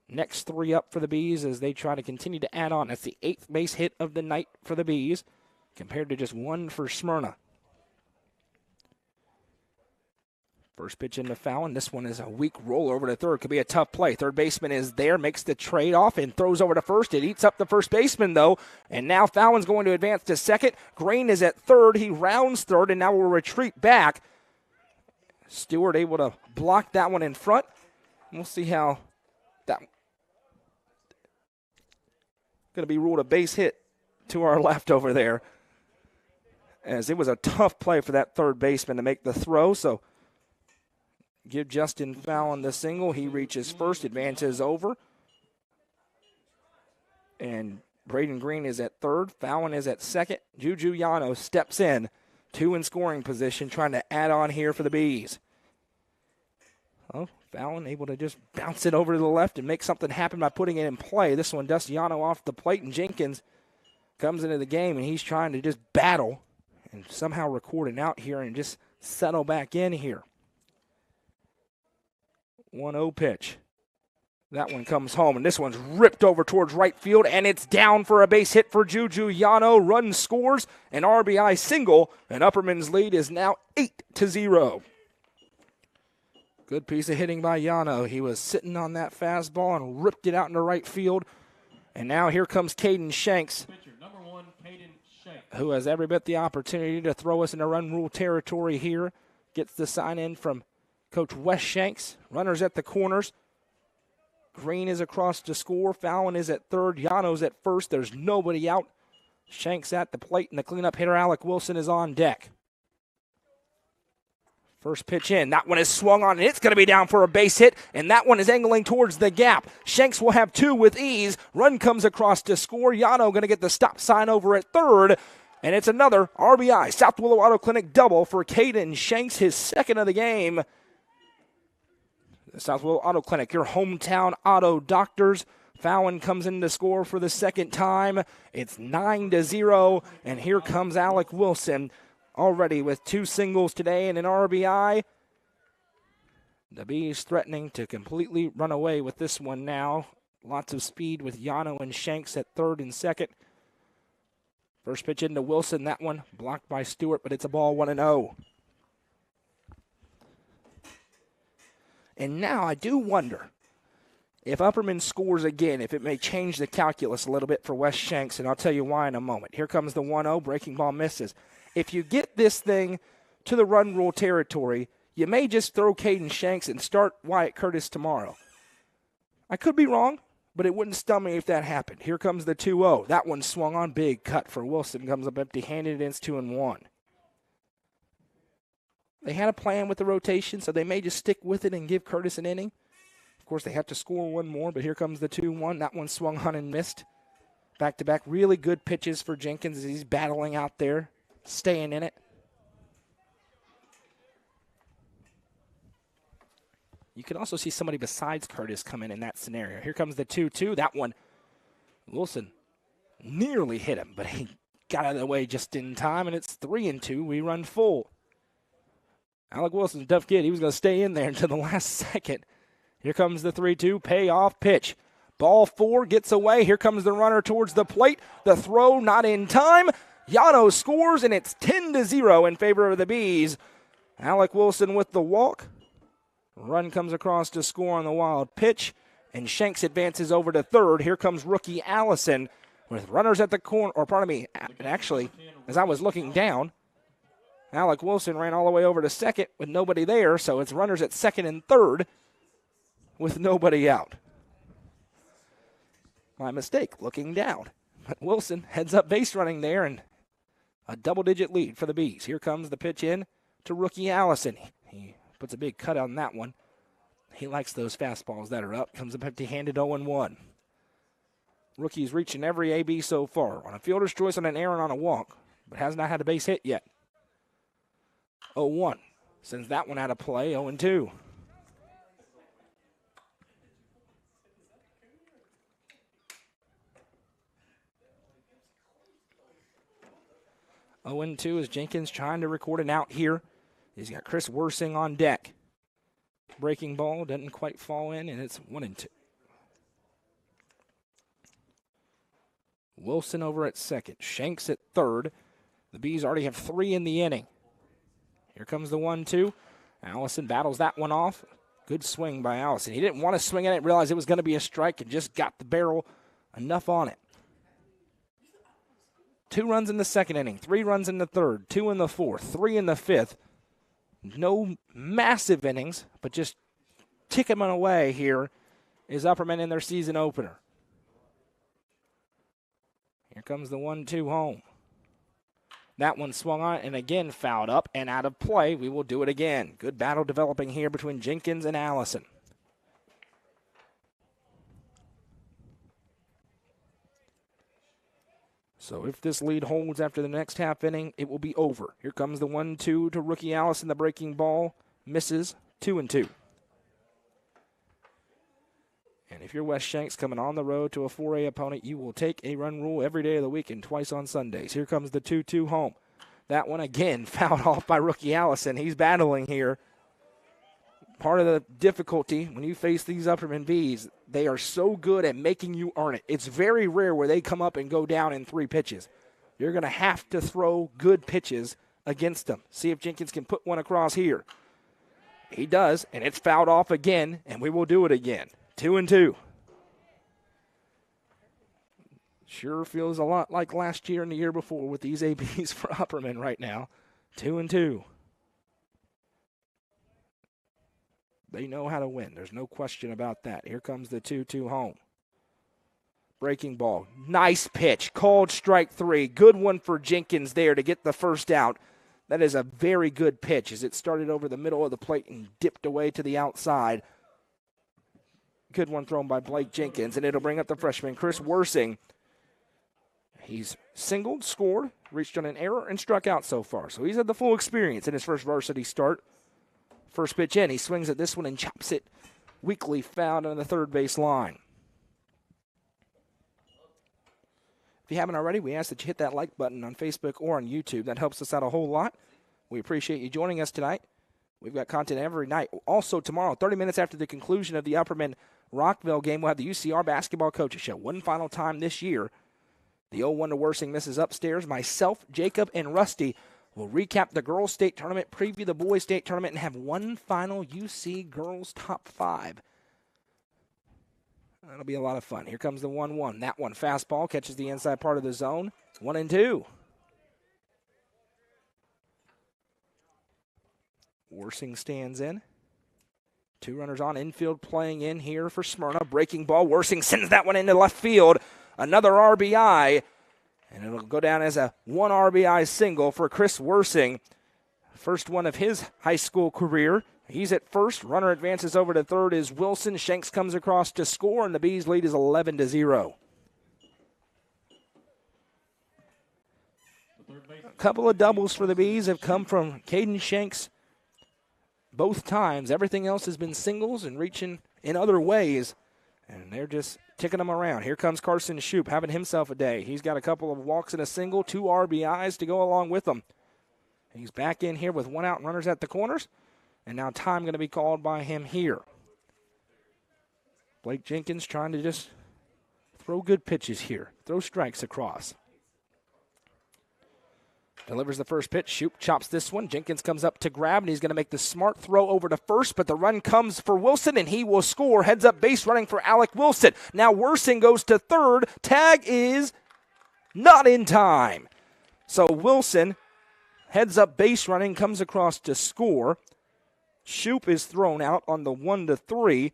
Next 3 up for the Bees as they try to continue to add on. That's the 8th base hit of the night for the Bees, compared to just 1 for Smyrna. First pitch into Fallon. This one is a weak roll over to third. Could be a tough play. Third baseman is there, makes the trade-off, and throws over to first. It eats up the first baseman, though. And now Fallon's going to advance to second. Green is at third. He rounds third, and now will retreat back. Stewart able to block that one in front. We'll see how that going to be ruled a base hit to our left over there, as it was a tough play for that third baseman to make the throw. So give Justin Fallon the single. He reaches first, advances over. And Braden Green is at third. Fallon is at second. Juju Yano steps in, 2 in scoring position, trying to add on here for the Bees. Oh, Fallon able to just bounce it over to the left and make something happen by putting it in play. This one dusts Yano off the plate, and Jenkins comes into the game, and he's trying to just battle and somehow record an out here and just settle back in here. 1-0 pitch. That one comes home, and this one's ripped over towards right field, and it's down for a base hit for Juju Yano. Run scores, an RBI single, and Upperman's lead is now 8-0. Good piece of hitting by Yano. He was sitting on that fastball and ripped it out into right field. And now here comes Caden Shanks, who has every bit the opportunity to throw us into run rule territory here. Gets the sign in from Coach Wes Shanks. Runners at the corners. Green is across to score. Fallon is at third. Yano's at first. There's nobody out. Shanks at the plate, and the cleanup hitter, Alec Wilson, is on deck. First pitch in. That one is swung on, and it's going to be down for a base hit, and that one is angling towards the gap. Shanks will have 2 with ease. Run comes across to score. Yano going to get the stop sign over at third, and it's another RBI. South Willow Auto Clinic double for Caden Shanks, his second of the game. The South Willow Auto Clinic, your hometown auto doctors. Fallon comes in to score for the second time. It's 9-0, and here comes Alec Wilson, already with 2 singles today and an RBI. The Bees threatening to completely run away with this one now. Lots of speed with Yano and Shanks at third and second. First pitch into Wilson. That one blocked by Stewart, but it's a ball 1-0. And now I do wonder if Upperman scores again, if it may change the calculus a little bit for West Shanks, and I'll tell you why in a moment. Here comes the 1-0. Breaking ball misses. If you get this thing to the run rule territory, you may just throw Caden Shanks and start Wyatt Curtis tomorrow. I could be wrong, but it wouldn't stun me if that happened. Here comes the 2-0. That one swung on. Big cut for Wilson. Comes up empty-handed. It's 2-1. They had a plan with the rotation, so they may just stick with it and give Curtis an inning. Of course, they have to score one more, but here comes the 2-1. That one swung on and missed. Back-to-back, really good pitches for Jenkins as he's battling out there, staying in it. You could also see somebody besides Curtis come in that scenario. Here comes the 2-2. That one, Wilson nearly hit him, but he got out of the way just in time, and it's 3-2. We run full. Alec Wilson's a tough kid. He was going to stay in there until the last second. Here comes the 3-2 payoff pitch. Ball 4 gets away. Here comes the runner towards the plate. The throw not in time. Yano scores, and it's 10-0 in favor of the Bees. Alec Wilson with the walk. Run comes across to score on the wild pitch, and Shanks advances over to third. Here comes rookie Allison with runners at the corner, or pardon me, actually, as I was looking down, Alec Wilson ran all the way over to second with nobody there, so it's runners at second and third with nobody out. My mistake, looking down. But Wilson heads up base running there, and a double-digit lead for the Bees. Here comes the pitch in to rookie Allison. He puts a big cut on that one. He likes those fastballs that are up. Comes up empty-handed 0-1. Rookie's reaching every AB so far. On a fielder's choice, on an error, and on a walk, but has not had a base hit yet. 0-1. Sends that one out of play, 0-2. As Jenkins trying to record an out here. He's got Chris Worsing on deck. Breaking ball doesn't quite fall in, and it's 1-2. Wilson over at second. Shanks at third. The Bees already have 3 in the inning. Here comes the 1-2. Allison battles that one off. Good swing by Allison. He didn't want to swing at it, realized it was going to be a strike, and just got the barrel enough on it. 2 runs in the second inning, 3 runs in the third, 2 in the fourth, 3 in the fifth. No massive innings, but just ticking them away here is Upperman in their season opener. Here comes the 1-2 home. That one swung on and again fouled up and out of play. We will do it again. Good battle developing here between Jenkins and Allison. So if this lead holds after the next half inning, it will be over. Here comes the 1-2 to rookie Allison. The breaking ball misses. 2-2. And if you're West Shanks coming on the road to a 4A opponent, you will take a run rule every day of the week and twice on Sundays. Here comes the 2-2 home. That one again fouled off by rookie Allison. He's battling here. Part of the difficulty when you face these Upperman Bees, they are so good at making you earn it. It's very rare where they come up and go down in 3 pitches. You're going to have to throw good pitches against them. See if Jenkins can put one across here. He does, and it's fouled off again, and we will do it again. 2-2. Sure feels a lot like last year and the year before with these ABs for Upperman right now. 2-2. They know how to win. There's no question about that. Here comes the 2-2 home. Breaking ball. Nice pitch. Called strike 3. Good one for Jenkins there to get the first out. That is a very good pitch as it started over the middle of the plate and dipped away to the outside. Good one thrown by Blake Jenkins, and it'll bring up the freshman, Chris Worsing. He's singled, scored, reached on an error, and struck out so far. So he's had the full experience in his first varsity start. First pitch in, he swings at this one and chops it weakly fouled on the third base line. If you haven't already, we ask that you hit that like button on Facebook or on YouTube. That helps us out a whole lot. We appreciate you joining us tonight. We've got content every night. Also tomorrow, 30 minutes after the conclusion of the Upperman Rockville game, we'll have the UCR Basketball Coaches Show. One final time this year. The 0-1 to Worsing misses upstairs. Myself, Jacob, and Rusty We'll recap the girls' state tournament, preview the boys' state tournament, and have one final UC girls top 5. That'll be a lot of fun. Here comes the 1-1. That one, fastball, catches the inside part of the zone. 1-2. Worsing stands in. 2 runners on, infield playing in here for Smyrna. Breaking ball, Worsing sends that one into left field. Another RBI, and it'll go down as a 1 RBI single for Chris Worsing. First one of his high school career. He's at first. Runner advances over to third is Wilson. Shanks comes across to score, and the Bees' lead is 11-0. A couple of doubles for the Bees have come from Caden Shanks both times. Everything else has been singles and reaching in other ways, and they're just ticking them around. Here comes Carson Shoup having himself a day. He's got a couple of walks and a single, 2 RBIs to go along with them. He's back in here with 1 out and runners at the corners, and now time going to be called by him here. Blake Jenkins trying to just throw good pitches here, throw strikes across. Delivers the first pitch. Shoup chops this one. Jenkins comes up to grab, and he's going to make the smart throw over to first, but the run comes for Wilson, and he will score. Heads up base running for Alec Wilson. Now Worsing goes to third. Tag is not in time. So Wilson heads up base running, comes across to score. Shoup is thrown out on the 1-3,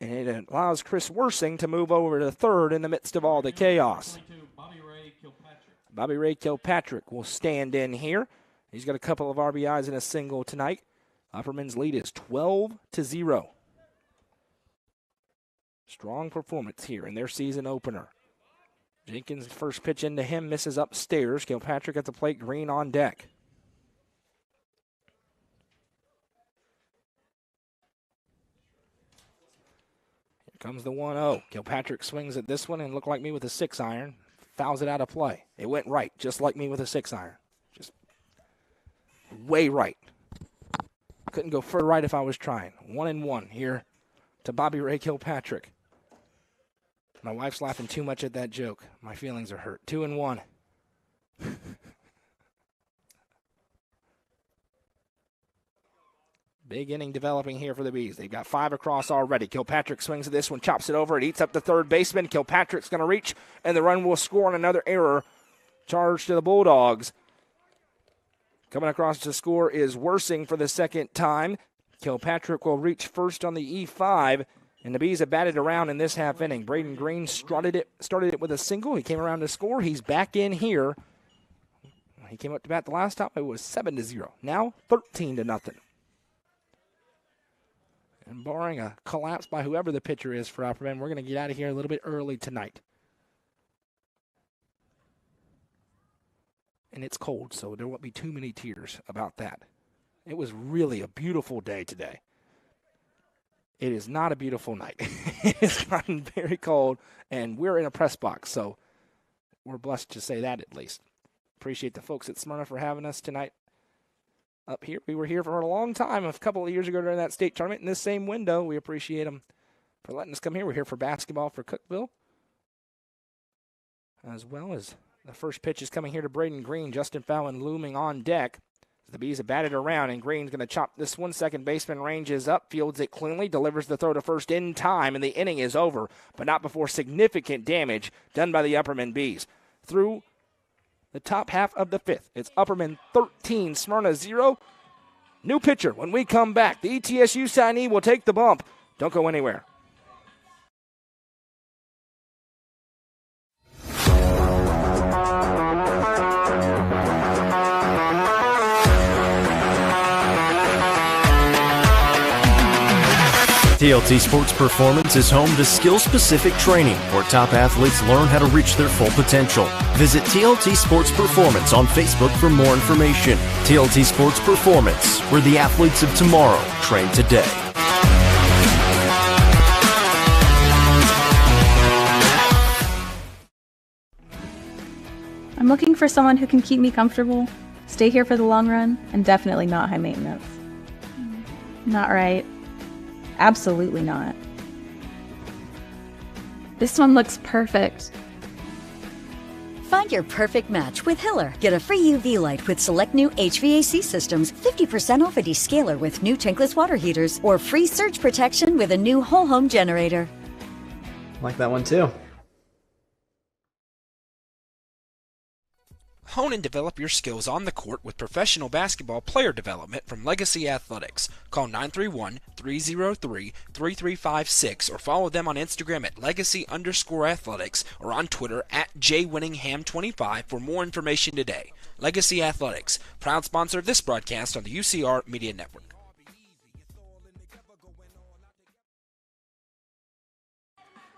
and it allows Chris Worsing to move over to third in the midst of all the chaos. Bobby Ray Kilpatrick will stand in here. He's got a couple of RBIs and a single tonight. Upperman's lead is 12-0. Strong performance here in their season opener. Jenkins' first pitch into him misses upstairs. Kilpatrick at the plate, Green on deck. Here comes the 1-0. Kilpatrick swings at this one and looked like me with a 6-iron. Fouls it out of play. It went right, just like me with a 6-iron. Just way right. Couldn't go further right if I was trying. 1-1 here to Bobby Ray Kilpatrick. My wife's laughing too much at that joke. My feelings are hurt. 2-1. Big inning developing here for the Bees. They've got 5 across already. Kilpatrick swings at this one, chops it over. It eats up the third baseman. Kilpatrick's going to reach, and the run will score on another error. Charge to the Bulldogs. Coming across to score is Worsing for the second time. Kilpatrick will reach first on the E5, and the Bees have batted around in this half inning. Braden Green started it with a single. He came around to score. He's back in here. He came up to bat the last time. It was 7-0. Now 13-0. And barring a collapse by whoever the pitcher is for Upperman, we're going to get out of here a little bit early tonight. And it's cold, so there won't be too many tears about that. It was really a beautiful day today. It is not a beautiful night. It's gotten very cold, and we're in a press box, so we're blessed to say that at least. Appreciate the folks at Smyrna for having us tonight. Up here, we were here for a long time, a couple of years ago during that state tournament in this same window. We appreciate them for letting us come here. We're here for basketball for Cookeville, as well as the first pitch is coming here to Braden Green. Justin Fallon looming on deck. The Bees have batted around, and Green's going to chop this one. Second baseman ranges up, fields it cleanly, delivers the throw to first in time, and the inning is over, but not before significant damage done by the Upperman Bees. Through the top half of the 5th. It's Upperman 13, Smyrna 0. New pitcher when we come back. The ETSU signee will take the bump. Don't go anywhere. TLT Sports Performance is home to skill-specific training where top athletes learn how to reach their full potential. Visit TLT Sports Performance on Facebook for more information. TLT Sports Performance, where the athletes of tomorrow train today. I'm looking for someone who can keep me comfortable, stay here for the long run, and definitely not high maintenance. Not right. Absolutely not. This one looks perfect. Find your perfect match with Hiller. Get a free UV light with select new HVAC systems, 50% off a descaler with new tankless water heaters, or free surge protection with a new whole home generator. Like that one too. Hone and develop your skills on the court with professional basketball player development from Legacy Athletics. Call 931-303-3356 or follow them on Instagram at legacy_athletics or on Twitter at jwinningham25 for more information today. Legacy Athletics, proud sponsor of this broadcast on the UCR Media Network.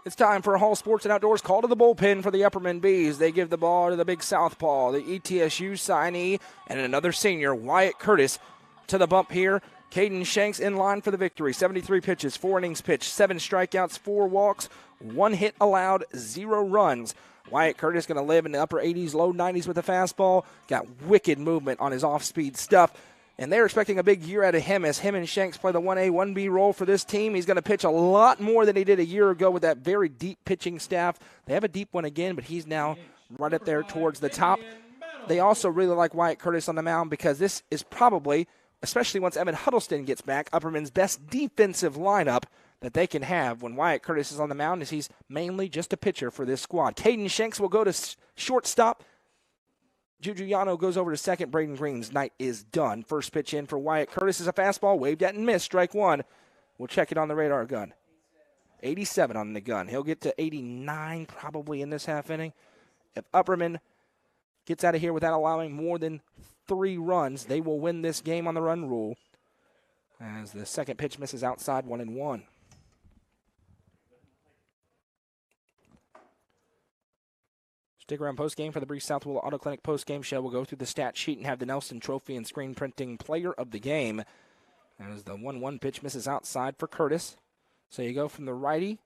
It's time for Hall Sports and Outdoors call to the bullpen for the Upperman Bees. They give the ball to the big southpaw, the ETSU signee, and another senior, Wyatt Curtis, to the bump here. Caden Shanks in line for the victory. 73 pitches, 4 innings pitched, 7 strikeouts, 4 walks, 1 hit allowed, 0 runs. Wyatt Curtis going to live in the upper 80s, low 90s with a fastball. Got wicked movement on his off-speed stuff. And they're expecting a big year out of him as him and Shanks play the 1A, 1B role for this team. He's going to pitch a lot more than he did a year ago with that very deep pitching staff. They have a deep one again, but he's now right up there towards the top. They also really like Wyatt Curtis on the mound because this is probably, especially once Evan Huddleston gets back, Upperman's best defensive lineup that they can have when Wyatt Curtis is on the mound, as he's mainly just a pitcher for this squad. Caden Shanks will go to shortstop. Juju Yano goes over to second. Braden Green's night is done. First pitch in for Wyatt Curtis is a fastball. Waved at and missed. Strike one. We'll check it on the radar gun. 87 on the gun. He'll get to 89 probably in this half inning. If Upperman gets out of here without allowing more than 3 runs, they will win this game on the run rule. As the second pitch misses outside, 1-1. Stick around post-game for the Breeze Southwell Auto Clinic post-game show. We'll go through the stat sheet and have the Nelson Trophy and screen printing player of the game. As the 1-1 pitch misses outside for Curtis. So you go from the righty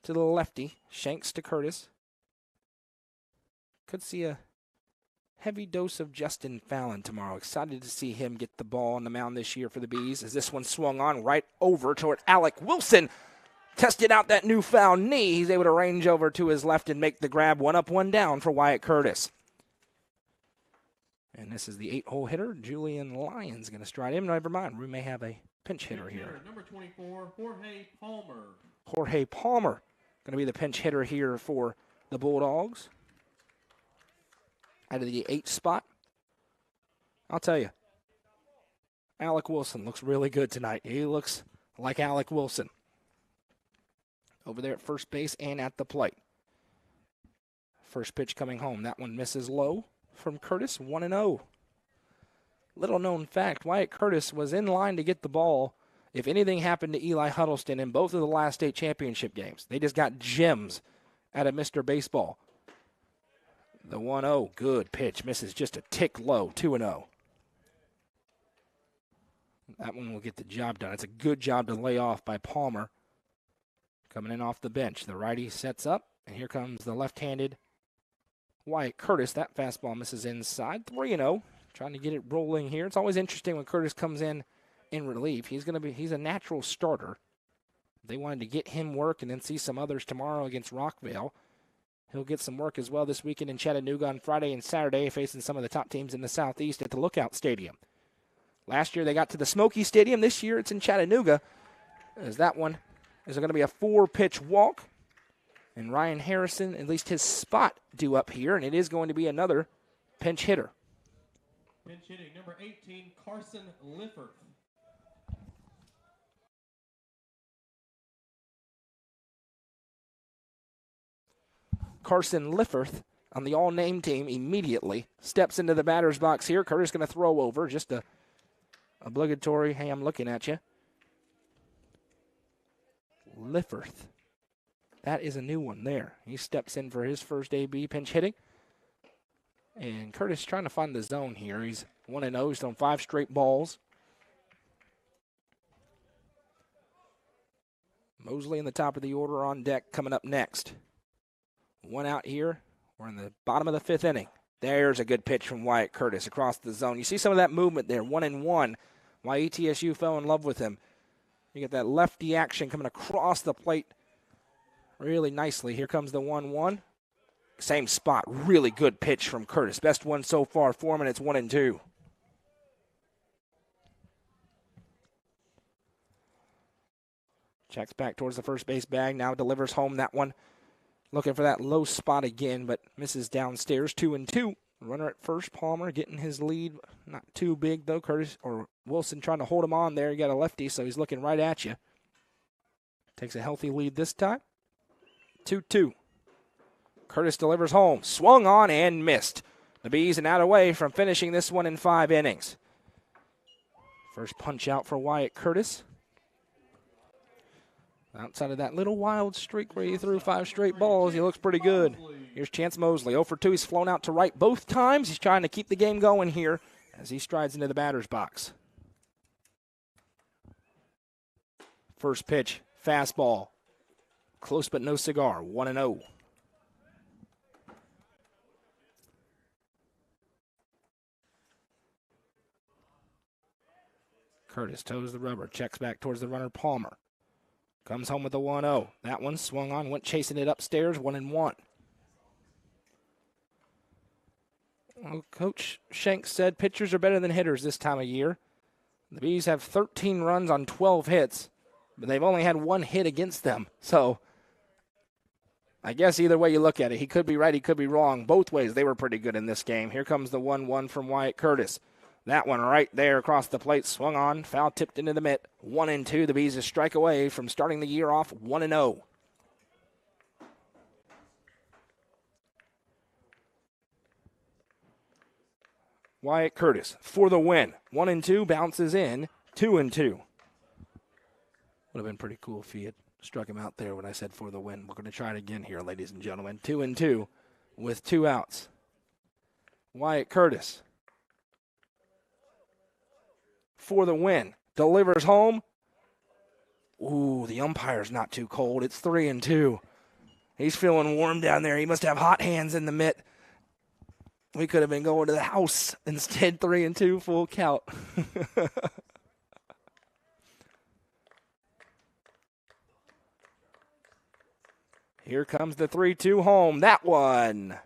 to the lefty. Shanks to Curtis. Could see a heavy dose of Justin Fallon tomorrow. Excited to see him get the ball on the mound this year for the Bees. As this one swung on right over toward Alec Wilson. Tested out that newfound knee. He's able to range over to his left and make the grab. 1 up, 1 down for Wyatt Curtis. And this is the 8-hole hitter. Julian Lyons going to stride him. Never mind. We may have a pinch hitter here. Number 24, Jorge Palmer. Jorge Palmer going to be the pinch hitter here for the Bulldogs. Out of the 8 spot. I'll tell you, Alec Wilson looks really good tonight. He looks like Alec Wilson over there at first base and at the plate. First pitch coming home. That one misses low from Curtis, 1-0. Little known fact, Wyatt Curtis was in line to get the ball if anything happened to Eli Huddleston in both of the last 8 championship games. They just got gems out of Mr. Baseball. The 1-0, good pitch, misses just a tick low, 2-0. That one will get the job done. It's a good job to lay off by Palmer. Coming in off the bench. The righty sets up, and here comes the left-handed Wyatt Curtis. That fastball misses inside. 3-0. Trying to get it rolling here. It's always interesting when Curtis comes in relief. He's a natural starter. They wanted to get him work and then see some others tomorrow against Rockville. He'll get some work as well this weekend in Chattanooga on Friday and Saturday, facing some of the top teams in the Southeast at the Lookout Stadium. Last year they got to the Smoky Stadium. This year it's in Chattanooga. As that one is going to be a 4-pitch walk. And Ryan Harrison, at least his spot due up here, and it is going to be another pinch hitter. Pinch hitting, number 18, Carson Lifford. Carson Lifford on the all-name team immediately steps into the batter's box here. Curtis going to throw over, just a obligatory, hey, I'm looking at you. Lifford. That is a new one there. He steps in for his first AB pinch hitting. And Curtis trying to find the zone here. He's 1-0. He's thrown 5 straight balls. Mosley in the top of the order on deck coming up next. 1 out here. We're in the bottom of the 5th inning. There's a good pitch from Wyatt Curtis across the zone. You see some of that movement there, 1-1. Why ETSU fell in love with him. You get that lefty action coming across the plate really nicely. Here comes the 1-1. Same spot. Really good pitch from Curtis. Best one so far. 4 minutes, 1 and 2. Checks back towards the first base bag. Now delivers home that one. Looking for that low spot again, but misses downstairs. 2 and 2. Runner at first. Palmer getting his lead. Not too big, though. Curtis or Wilson trying to hold him on there. You got a lefty, so he's looking right at you. Takes a healthy lead this time. 2-2. Curtis delivers home. Swung on and missed. The Bees an out away from finishing this one in 5 innings. First punch out for Wyatt Curtis. Outside of that little wild streak where he threw 5 straight balls, he looks pretty good. Here's Chance Mosley. 0 for 2. He's flown out to right both times. He's trying to keep the game going here as he strides into the batter's box. First pitch, fastball. Close but no cigar. 1-0. Curtis toes the rubber. Checks back towards the runner, Palmer. Comes home with a 1-0. That one swung on, went chasing it upstairs, 1-1. Well, Coach Shanks said pitchers are better than hitters this time of year. The Bees have 13 runs on 12 hits, but they've only had 1 hit against them. So I guess either way you look at it, he could be right, he could be wrong. Both ways, they were pretty good in this game. Here comes the 1-1 from Wyatt Curtis. That one right there across the plate, swung on, foul tipped into the mitt. 1-2. The Bees a strike away from starting the year off 1-0. Wyatt Curtis for the win. 1-2, bounces in. 2-2. Would have been pretty cool if he had struck him out there when I said for the win. We're going to try it again here, ladies and gentlemen. 2-2 with 2 outs. Wyatt Curtis for the win. Delivers home. Ooh, the umpire's not too cold. It's 3-2. He's feeling warm down there. He must have hot hands in the mitt. We could have been going to the house. Instead, 3-2, full count. Here comes the 3-2 home. That one.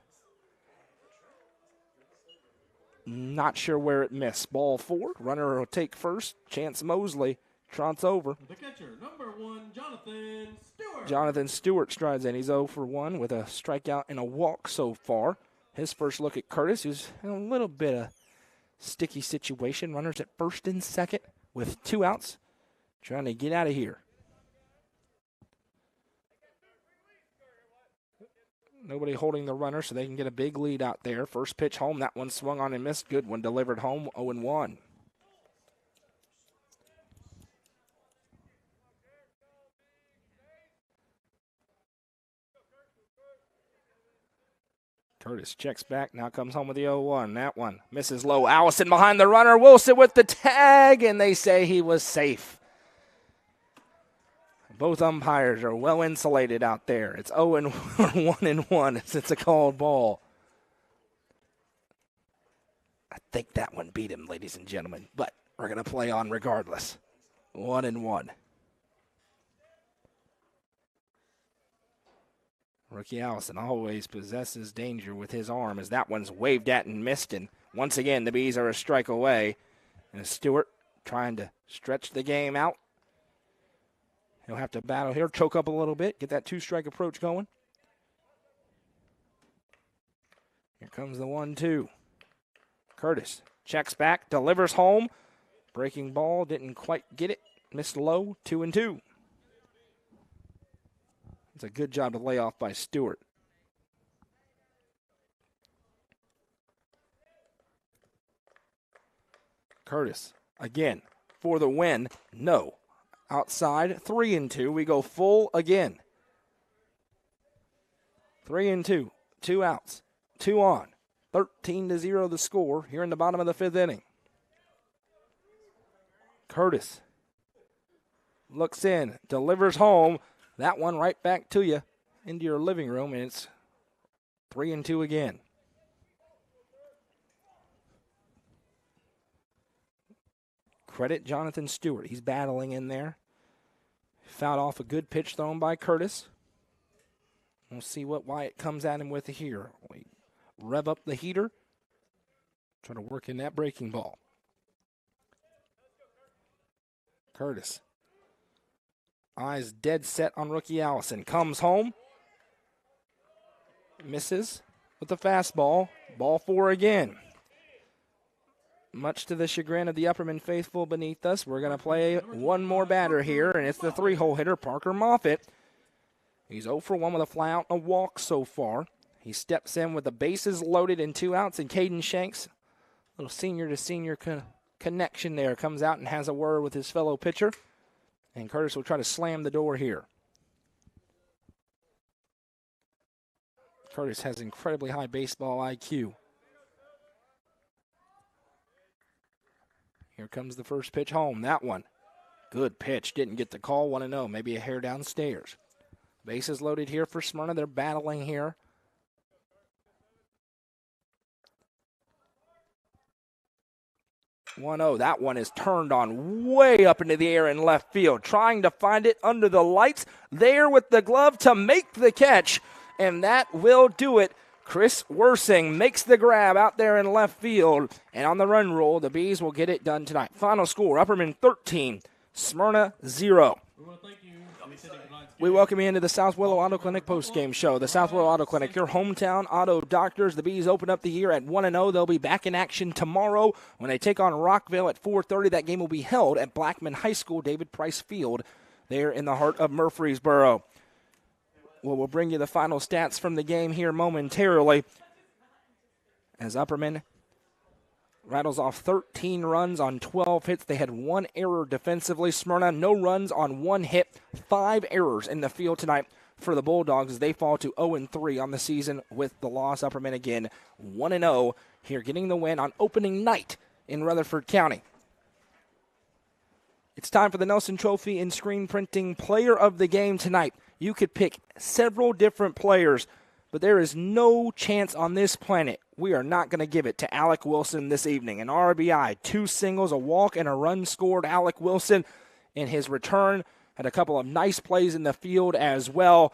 Not sure where it missed. Ball 4. Runner will take first. Chance Mosley trots over. The catcher, number 1, Jonathan Stewart. Jonathan Stewart strides in. He's 0 for 1 with a strikeout and a walk so far. His first look at Curtis, who's in a little bit of sticky situation. Runners at first and second with 2 outs. Trying to get out of here. Nobody holding the runner, so they can get a big lead out there. First pitch home. That one swung on and missed. Good one delivered home. 0-1. Curtis checks back. Now comes home with the 0-1. That one misses low. Allison behind the runner. Wilson with the tag, and they say he was safe. Both umpires are well insulated out there. It's 0-1 1-1. It's a called ball. I think that one beat him, ladies and gentlemen, but we're going to play on regardless. 1-1. Rookie Allison always possesses danger with his arm as that one's waved at and missed. And once again, the Bees are a strike away. And Stewart trying to stretch the game out. He'll have to battle here, choke up a little bit, get that 2-strike approach going. Here comes the 1-2. Curtis checks back, delivers home. Breaking ball, didn't quite get it. Missed low, 2-2. It's a good job to lay off by Stewart. Curtis, again, for the win, no. Outside, 3-2. We go full again. 3-2. 2 outs. 2 on. 13-0 the score here in the bottom of the 5th inning. Curtis looks in, delivers home. That one right back to you into your living room, and it's 3-2 again. Credit Jonathan Stewart. He's battling in there. Fouled off a good pitch thrown by Curtis. We'll see what Wyatt comes at him with here. We rev up the heater. Try to work in that breaking ball. Curtis. Eyes dead set on rookie Allison. Comes home. Misses with the fastball. Ball 4 again. Much to the chagrin of the Upperman faithful beneath us, we're going to play one more batter here, and it's the 3-hole hitter, Parker Moffitt. He's 0 for 1 with a fly out and a walk so far. He steps in with the bases loaded and 2 outs, and Caden Shanks, little senior-to-senior connection there, comes out and has a word with his fellow pitcher. And Curtis will try to slam the door here. Curtis has incredibly high baseball IQ. Here comes the first pitch home. That one. Good pitch. Didn't get the call. 1-0. Maybe a hair downstairs. Bases loaded here for Smyrna. They're battling here. That one is turned on way up into the air in left field. Trying to find it under the lights. There with the glove to make the catch. And that will do it. Chris Worsing makes the grab out there in left field. And on the run roll, the Bees will get it done tonight. Final score, Upperman 13, Smyrna 0. We welcome you into the South Willow Auto Clinic postgame show. The South Willow Auto Clinic, your hometown auto doctors. The Bees open up the year at 1-0. They'll be back in action tomorrow when they take on Rockville at 4:30. That game will be held at Blackman High School, David Price Field, there in the heart of Murfreesboro. Well, we'll bring you the final stats from the game here momentarily as Upperman rattles off 13 runs on 12 hits. They had 1 error defensively. Smyrna, no runs on 1 hit. 5 errors in the field tonight for the Bulldogs as they fall to 0-3 on the season with the loss. Upperman again 1-0 here, getting the win on opening night in Rutherford County. It's time for the Nelson Trophy and Screen Printing Player of the Game tonight. You could pick several different players, but there is no chance on this planet we are not going to give it to Alec Wilson this evening. An RBI, 2 singles, a walk, and a run scored. Alec Wilson in his return had a couple of nice plays in the field as well.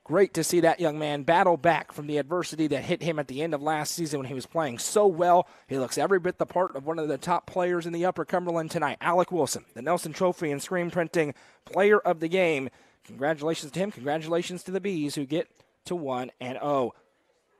Great to see that young man battle back from the adversity that hit him at the end of last season when he was playing so well. He looks every bit the part of one of the top players in the Upper Cumberland tonight. Alec Wilson, the Nelson Trophy and Screen Printing Player of the Game. Congratulations to him. Congratulations to the Bees who get to 1-0.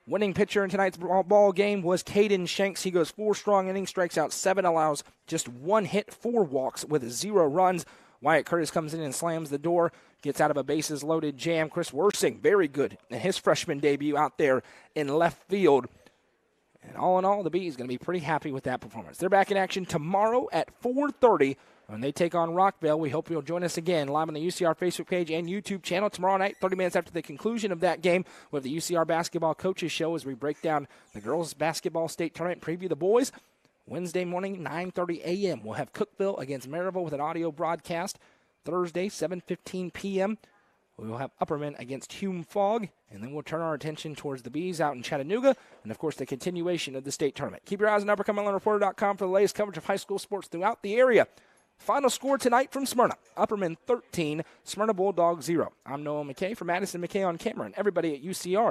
Winning pitcher in tonight's ball game was Caden Shanks. He goes 4 strong innings, strikes out 7, allows just 1 hit, 4 walks with 0 runs. Wyatt Curtis comes in and slams the door, gets out of a bases-loaded jam. Chris Worsing, very good in his freshman debut out there in left field. And all in all, the Bees going to be pretty happy with that performance. They're back in action tomorrow at 4:30 when they take on Rockville. We hope you'll join us again live on the UCR Facebook page and YouTube channel tomorrow night, 30 minutes after the conclusion of that game, with the UCR Basketball Coaches Show as we break down the girls' basketball state tournament, preview the boys. Wednesday morning, 9:30 a.m. We'll have Cookeville against Maryville with an audio broadcast. Thursday, 7:15 p.m. We will have Upperman against Hume Fogg, and then we'll turn our attention towards the Bees out in Chattanooga, and, of course, the continuation of the state tournament. Keep your eyes on UpperCumberlandReporter.com for the latest coverage of high school sports throughout the area. Final score tonight from Smyrna. Upperman 13, Smyrna Bulldogs 0. I'm Noah McKay for Madison McKay on camera, and everybody at UCR.